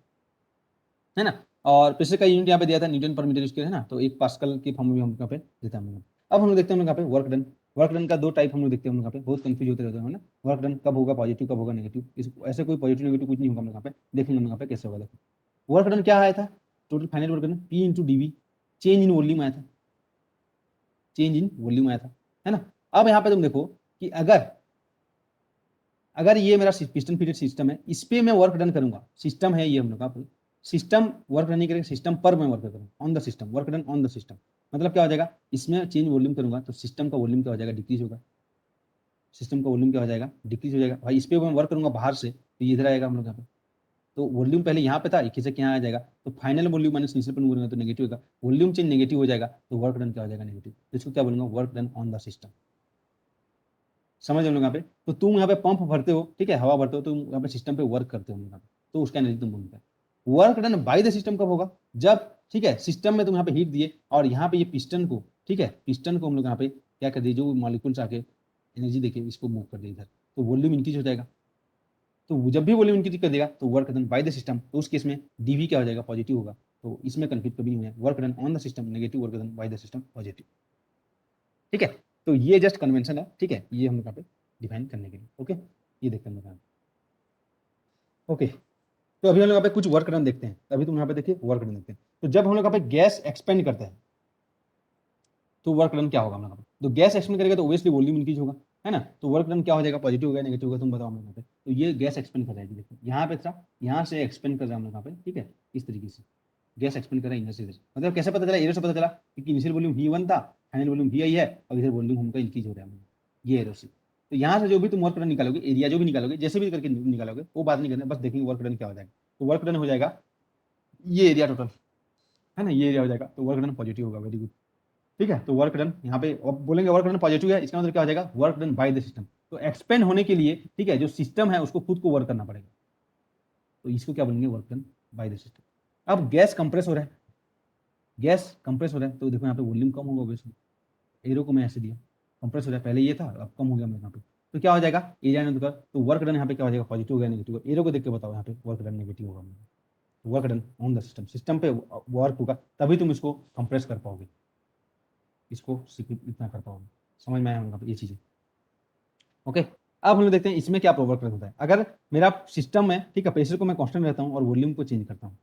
है ना। और प्रेशर का यूनिट यहाँ पे दिया था न्यूटन पर मीटर स्क्वायर, है ना, तो एक पास्कल के फॉर्म में हम यहाँ पे देता है। अब हम लोग देखते हैं हम लोग यहाँ पे वर्क डन। वर्क डन का दो टाइप हम लोग देखते हैं हम लोग यहाँ पे, बहुत कंफ्यूज होते रहते हैं ना, वर्क डन कब होगा पॉजिटिव, कब होगा नेगेटिव, ऐसे कोई पॉजिटिव नेगेटिव कुछ नहीं होगा हम लोग यहाँ पे, देखेंगे हम लोग यहाँ पे कैसे होगा। देखो वर्क डन क्या आया था, total final work done P into D V, change in volume आया था, चेंज इन वॉल्यूम आया था, है ना। अब यहाँ पे तुम देखो कि अगर ये मेरा पिस्टन फीडेड सिस्टम है, इस पे मैं वर्क डन करूंगा, सिस्टम है ये हम लोग का, सिस्टम वर्क नहीं करेगा, सिस्टम पर मैं वर्क करूंगा, on the system, work done on the system. मतलब क्या हो जाएगा, इसमें चेंज वॉल्यूम करूंगा तो सिस्टम का वॉल्यूम क्या हो जाएगा, डिक्रीज होगा, सिस्टम का वॉल्यूम क्या हो जाएगा, डिक्रीज हो जाएगा भाई। इस पे मैं वर्क करूंगा बाहर से, तो ये इधर आएगा हम लोग यहाँ पे, तो वॉल्यूम पहले यहाँ पे था, खिसक यहाँ आ जाएगा, तो फाइनल वॉल्यूम माइनस इनिशियल पर बोलूंगा तो नेगेटिव होगा, वॉल्यूम चेंज नेगेटिव हो जाएगा, तो वर्क डन क्या हो जाएगा, नेगेटिव। तो इसको क्या बोलूंगा, work done on the system. समझ हम लोग यहाँ पे। तो तुम यहाँ पे पंप भरते हो, ठीक है, हवा भरते हो, तुम यहाँ पे सिस्टम पे वर्क करते हो यहाँ पे, तो उसका एनर्जी तुम बोलते हो। Work done by the system कब होगा, जब, ठीक है, सिस्टम में तुम यहाँ पे हीट दिए, और यहाँ पे ये पिस्टन को, ठीक है, पिस्टन को हम लोग यहाँ पे क्या कर दिए, जो मॉलिक्यूल्स आके एनर्जी देके इसको मूव कर दिए इधर, तो वॉल्यूम इंक्रीज हो जाएगा। तो जब भी वॉल्यूम इंक्रीज कर देगा तो work done by the system, तो उस केस में डीवी क्या हो जाएगा, पॉजिटिव होगा। तो इसमें कंफ्यूज कभी नहीं है, work done on the system negative, work done by the system positive. ठीक है, तो ये जस्ट कन्वेंशन है। ठीक है, ये हम लोग यहाँ पे डिफाइन करने के लिए। ओके, ये देखते हैं। ओके, तो अभी हम लोग यहाँ पे कुछ वर्क डन देखते हैं। अभी तुम यहाँ पे देखिए वर्क डन देखते हैं। तो जब हम लोग यहाँ पे गैस एक्सपेंड करते हैं तो वर्क डन क्या होगा हम लोग यहाँ पे, तो गैस एक्सपेंड करेगा तो ऑब्वियसली वॉल्यूम इंक्रीज होगा, है ना। तो वर्क डन क्या हो जाएगा, पॉजिटिव होगा नेगेटिव होगा, तुम बताओ हम लोग यहाँ पे। तो ये गैस एक्सपेंड कर जाएगी, देखो यहाँ पे था, यहाँ से एक्सपेंड कर रहे हैं हम लोग यहाँ पे। ठीक है, इस तरीके से गैस एक्सपेंड कर रहा है इधर से इधर। मतलब कैसे पता चला, एरो से पता चला क्योंकि इनिशियल वॉल्यूम V1 था, फाइनल वॉल्यूम Vi है, और इधर वॉल्यूम हमका इंक्रीज हो रहा है, ये एरो से। तो यहाँ से जो भी तुम वर्क डन निकालोगे, एरिया जो भी निकालोगे, जैसे भी करके निकालोगे, वो बात नहीं करना, बस देखेंगे वर्क डन क्या हो जाएगा। तो वर्क डन हो जाएगा ये एरिया टोटल, है ना, ये एरिया हो जाएगा, तो वर्क डन पॉजिटिव होगा। Very good. ठीक है, तो वर्क डन यहाँ पे अब बोलेंगे वर्क डन पॉजिटिव है, इसका मतलब क्या हो जाएगा, work done by the system. तो एक्सपेंड होने के लिए, ठीक है, जो सिस्टम है उसको खुद को वर्क करना पड़ेगा, तो इसको क्या बोलेंगे, work done by the system. अब गैस कंप्रेस हो रहा है, गैस कंप्रेस हो रहा है, तो देखो यहाँ पे वॉल्यूम कम होगा ऑब्वियसली, एरो को मैं ऐसे दिया, कंप्रेस हो रहा है, पहले ये था अब कम हो गया मेरे यहाँ पे। तो क्या हो जाएगा, एरिया ने तो वर्क डन यहाँ पे क्या हो जाएगा, पॉजिटिव हो गया नेगेटिव होगा, एरो को देख के बताओ यहाँ पे वर्क डन नेगेटिव होगा। Work done on the system, system पे वर्क होगा, तभी तुम इसको कंप्रेस कर पाओगे, इसको इतना कर पाओगे। समझ में आया ये चीजें। ओके, अब हम लोग देखते हैं इसमें क्या वर्क डन होता है। अगर मेरा सिस्टम में, ठीक है, प्रेशर को मैं कांस्टेंट रहता हूँ और वॉल्यूम को चेंज करता हूँ,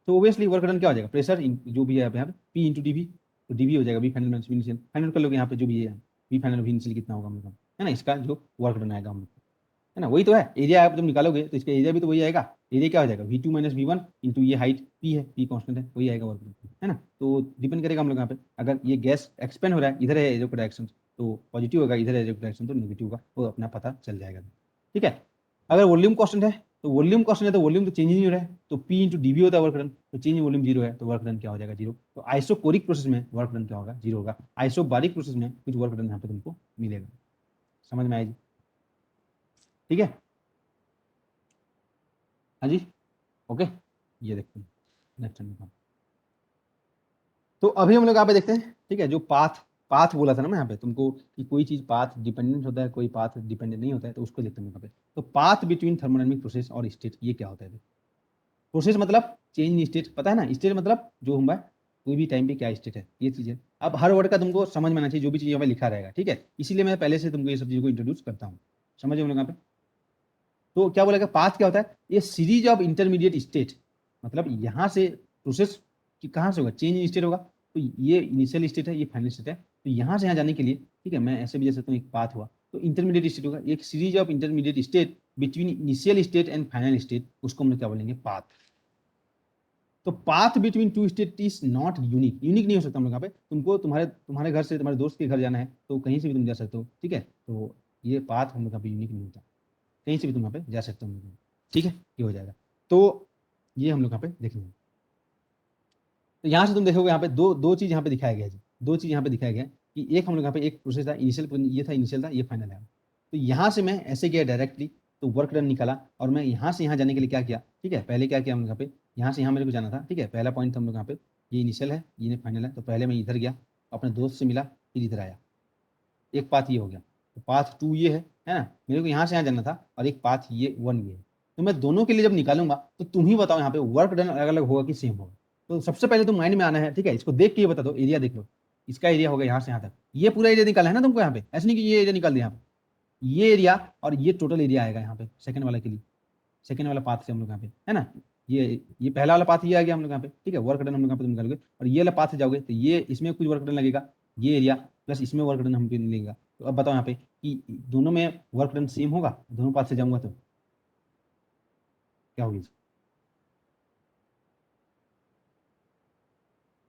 तो ऑब्वियसली वर्क डन क्या हो जाएगा, प्रेशर जो भी है यहाँ पे P इंटू डीवी, तो डीवी हो जाएगा V final minus V initial, final कर लोगे यहाँ पे जो भी है वी फाइनल वी इनिशियल कितना होगा हम लोग, है ना, इसका जो वर्क डन आएगा हम लोग, है ना, वही तो है। एरिया आप जब निकालोगे तो इसका एरिया भी तो वही आएगा, एरिया क्या हो जाएगा V2 माइनस V1 इंटू ये हाइट P है, P कांस्टेंट है, वही आएगा वर्क डन, है ना। तो डिपेंड करेगा हम लोग यहाँ पे, अगर ये गैस एक्सपेंड हो रहा है, इधर है एरो का डायरेक्शन तो पॉजिटिव होगा, इधर है एरो का डायरेक्शन तो नेगेटिव होगा, वो अपना पता चल जाएगा। ठीक है, अगर वॉल्यूम कांस्टेंट है तो वॉल्यूम कांस्टेंट है तो वॉल्यूम तो चेंज ही नहीं हो रहा है, तो P इंटू डीवी होता है वर्क डन, तो चेंज वॉल्यूम जीरो है तो वर्क डन क्या हो जाएगा, जीरो। तो आइसोकोरिक प्रोसेस में वर्क डन क्या होगा, जीरो होगा। आइसोबारिक प्रोसेस में कुछ वर्क डन यहाँ पे तुमको मिलेगा। समझ में आएगी, ठीक है, हाँ जी, ओके, ये देखते हैं नेक्स्ट टाइम। तो अभी हम लोग यहाँ पे देखते हैं, ठीक है, जो पाथ पाथ बोला था ना मैं यहाँ पे तुमको कि कोई चीज पाथ डिपेंडेंट होता है, कोई पाथ डिपेंडेंट नहीं होता है, तो उसको देखते हैं यहाँ पे। तो पाथ बिटवीन थर्मोडायनामिक प्रोसेस और स्टेट, ये क्या होता है। प्रोसेस मतलब चेंज इन स्टेट, पता है ना, स्टेट मतलब जो हमारा कोई भी टाइम पे क्या स्टेट है, ये चीज है। अब हर वर्ड का तुमको समझ में आना चाहिए, जो भी चीज यहाँ पे लिखा रहेगा, ठीक है, इसीलिए मैं पहले से तुमको ये सब चीजों को इंट्रोड्यूस करता हूँ। समझे हम लोग यहाँ पे। तो क्या बोलेगा, पाथ क्या होता है, ये सीरीज ऑफ इंटरमीडिएट स्टेट, मतलब यहाँ से प्रोसेस कि कहाँ से होगा, चेंज इन स्टेट होगा। तो ये इनिशियल स्टेट है, ये फाइनल स्टेट है, तो यहाँ से यहाँ जाने के लिए, ठीक है, मैं ऐसे भी जा सकता हूँ, एक पाथ हुआ तो इंटरमीडिएट स्टेट होगा, एक series of intermediate state between initial state and final state, उसको हम लोग क्या बोलेंगे, पाथ। तो path between two state is not unique, unique नहीं हो सकता हम लोग यहाँ पे। तुमको तुम्हारे तुम्हारे घर से तुम्हारे दोस्त के घर जाना है तो कहीं से भी तुम जा सकते हो, ठीक है, तो ये पाथ हम लोग यहाँ पे यूनिक नहीं होता, कहीं से भी तुम यहाँ पे जा सकते हो, ठीक है, ये हो जाएगा। तो ये हम लोग यहाँ पे देखेंगे। तो यहाँ से तुम देखोगे यहाँ पे दो दो चीज यहाँ पे दिखाया गया है, दो चीज यहाँ पे दिखाया गया है कि एक हम लोग यहाँ पे एक प्रोसेस था इनिशियल, ये था इनिशियल था, ये फाइनल है। तो यहाँ से मैं ऐसे गया डायरेक्टली, तो वर्क डन निकाला, और मैं यहाँ से यहाँ जाने के लिए क्या किया, ठीक है, पहले क्या किया हम लोग यहाँ पे, यहाँ से यहाँ मेरे को जाना था, ठीक है, पहला पॉइंट था हम लोग यहाँ पे, ये इनिशियल है ये फाइनल है, तो पहले मैं इधर गया, अपने दोस्त से मिला, फिर इधर आया, एक पाथ ये हो गया। तो पाथ टू ये है ना, मेरे को यहाँ से यहाँ जाना था, और एक पाथ ये वन ये है। तो मैं दोनों के लिए जब निकालूंगा तो तुम ही बताओ यहाँ पे वर्क डन अलग अलग होगा कि सेम होगा। तो सबसे पहले तो माइंड में आना है, ठीक है, इसको देख के ये बता दो, एरिया देख लो, इसका एरिया होगा यहाँ से यहाँ तक, ये पूरा एरिया निकाला है ना तुमको यहाँ पे, ऐसे नहीं कि ये एरिया निकाल दिया यहाँ पे, ये एरिया और ये टोटल एरिया आएगा यहाँ पे सेकंड वाला के लिए, सेकंड वाला पाथ से हम लोग यहाँ पे, है ना, ये पहला वाला पाथ ये आ गया हम लोग यहाँ पे, ठीक है, वर्क डन हम लोग यहाँ पे निकालोगे, और ये वाला पाथ से जाओगे तो ये इसमें कुछ वर्क डन लगेगा, ये एरिया प्लस इसमें वर्क डन हमको मिलेगा। तो अब बताओ यहाँ पे कि दोनों में वर्क डन सेम होगा, दोनों पाथ से जाऊंगा तो क्या होगी।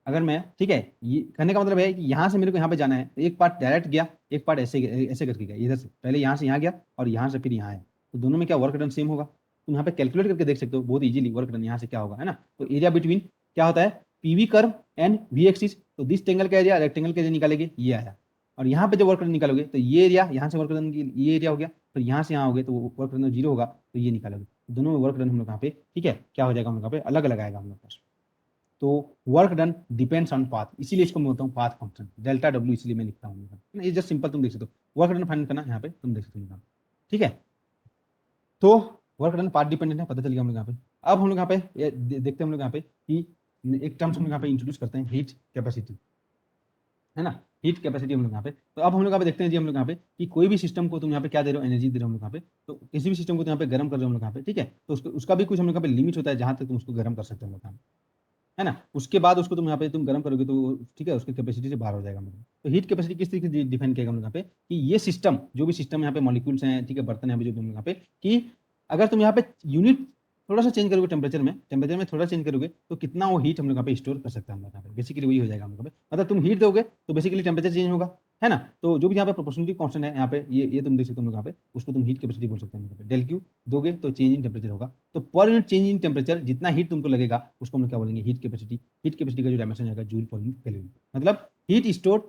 अगर मैं, ठीक है, ये कहने का मतलब है कि यहाँ से मेरे को यहाँ पे जाना है, तो एक पार्ट डायरेक्ट गया, एक पार्ट ऐसे ऐसे करके गया, इधर से पहले यहाँ से यहाँ गया और यहाँ से फिर यहाँ आया, तो दोनों में क्या वर्क डन सेम होगा। तुम यहाँ पे कैलकुलेट करके देख सकते हो बहुत इजीली, वर्क डन यहाँ से क्या होगा, है ना। तो एरिया बिटवीन क्या होता है, PV curve and we axis, तो दिस टेंगल का एरिया रेक्टेंगल का एरिया निकालेंगे, ये आया, और यहाँ पे जब वर्क डन निकालोगे तो ये एरिया यहाँ से वर्क डन ये एरिया हो गया, फिर यहाँ से यहाँ हो गए तो वर्क डन जीरो होगा, तो ये निकालोगे, दोनों में वर्क डन हम लोग यहाँ पे, ठीक है, क्या हो जाएगा हम लोग यहाँ पे, अलग अलग आएगा हम लोग पास। तो work done depends on path, इसीलिए इसको मैं बोलता हूँ पाथ फंक्शन, डेल्टा डब्ल्यू, इसलिए मैं लिखता हूँ, ये जस्ट सिंपल तुम देख सकते हो, वर्क डन फाइंड करना यहाँ पे तुम देख सकते हो। ठीक है। तो वर्क डन पार्ट डिपेंडेंट है, पता चल गया हम लोग यहाँ पे। अब हम लोग यहाँ पे देखते हैं हम लोग यहाँ पे कि एक टर्म्स हम लोग यहाँ पे इंट्रोड्यूस करते हैं, हीट कैपेसिटी, है ना। हीट कैपेसिटी हम लोग यहाँ पे, तो अब हम लोग यहाँ पे देखते हैं जी हम लोग यहाँ पे कि कोई भी सिस्टम को तुम यहाँ पे क्या दे रहे हो, एनर्जी दे रहे हो हम लोग यहाँ पे। तो किसी भी सिस्टम को तो यहाँ पे गर्म कर रहे हो हम लोग यहाँ पे, ठीक है। तो उसका भी कुछ हम लोग यहाँ पे लिमिट होता है जहाँ तक तुम उसको गर्म कर सकते हो हम लोग यहाँ पे, है ना। उसके बाद उसको तुम यहाँ पे तुम गर्म करोगे तो ठीक है, उसकी कैपेसिटी से बाहर हो जाएगा मतलब। तो हीट कैपेसिटी किस तरीके से डिफाइन किया हम लोग यहाँ पे कि ये सिस्टम, जो भी सिस्टम यहाँ पे मॉलिक्यूल्स हैं, ठीक है, बर्तन है जो तुम यहाँ पे, कि अगर तुम यहाँ पे यूनिट थोड़ा सा चेंज करोगे, टेम्परेचर में थोड़ा चेंज करोगे तो कितना वो हीट हम लोग यहाँ पे स्टोर कर सकते हैं हम लोग यहाँ पे, बेसिकली वही हो जाएगा हम लोग यहाँ पे। मतलब तुम हीट दोगे तो बेसिकली टेम्परेचर चेंज होगा, है ना। तो जो भी यहाँ पे प्रोपोर्शनलिटी कांस्टेंट है यहाँ पे, ये तुम देख सकते हो हम लोग यहाँ पे, उसको तुम हीट कैपेसिटी बोल सकते हैं। डेल क्यू दोगे तो चेंज इन टेम्परेचर होगा, तो per unit change in temperature जितना हीट तुमको लगेगा उसको हम लोग क्या बोलेंगे, हीट कैपेसिटी। हीट कैपेसिटी का जो डायमेंशन जाएगा जूल पर यूनिट केल्विन, मतलब heat stored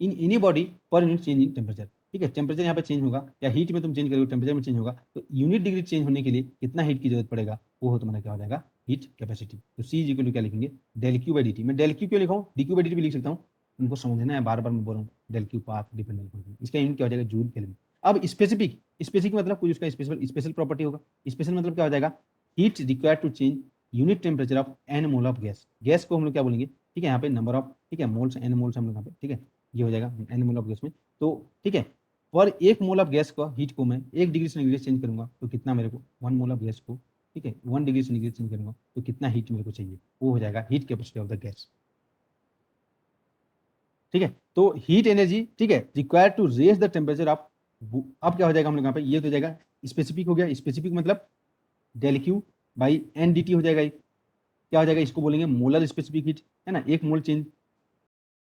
in any body per unit change in temperature, ठीक है। टेम्परेचर यहाँ पे चेंज होगा या हीट में तुम चेंज करोगे, टेम्परेचर में चेंज होगा, तो यूनिट डिग्री चेंज होने के लिए कितना हीट की जरूरत पड़ेगा, वो हो तुम्हारा क्या हो जाएगा, हीट कैपेसिटी। तो सी इज इक्वल टू क्या लिखेंगे, del Q by D T. मैं डेल क्यू क्यों लिखा हूँ, D Q by D T भी लिख सकता हूँ, उनको समझना है, बार बार मैं बोल रहा हूँ। Del Q path dependent function, इसका यूनिट क्या हो जाएगा, जूल केल्विन। अब स्पेसिफिक मतलब कोई उसका स्पेशल प्रॉपर्टी होगा। स्पेशल मतलब क्या हो जाएगा, heat required to change unit temperature of N mole of gas. Gas को हम लोग क्या बोलेंगे, ठीक है, यहाँ पे नंबर ऑफ, ठीक है, मोल्स, एन मोल्स हम लोग यहाँ पे, ठीक है, ये हो जाएगा एन मोल ऑफ गैस में। तो ठीक है, पर एक मोल ऑफ गैस का हीट को मैं 1 डिग्री सेंटीग्रेड चेंज करूंगा तो कितना मेरे को, 1 मोल ऑफ गैस को, ठीक है, 1 डिग्री सेंटीग्रेड चेंज करूंगा तो कितना हीट मेरे को चाहिए, वो हो जाएगा heat capacity of the gas, ठीक है। तो हीट एनर्जी, ठीक है, required to raise the temperature of, अब क्या हो जाएगा हम लोग यहाँ पे, ये तो हो जाएगा स्पेसिफिक हो गया। स्पेसिफिक मतलब del Q by N D T हो जाएगा। क्या हो जाएगा, इसको बोलेंगे मोलर स्पेसिफिक हीट, है ना। 1 मोल चेंज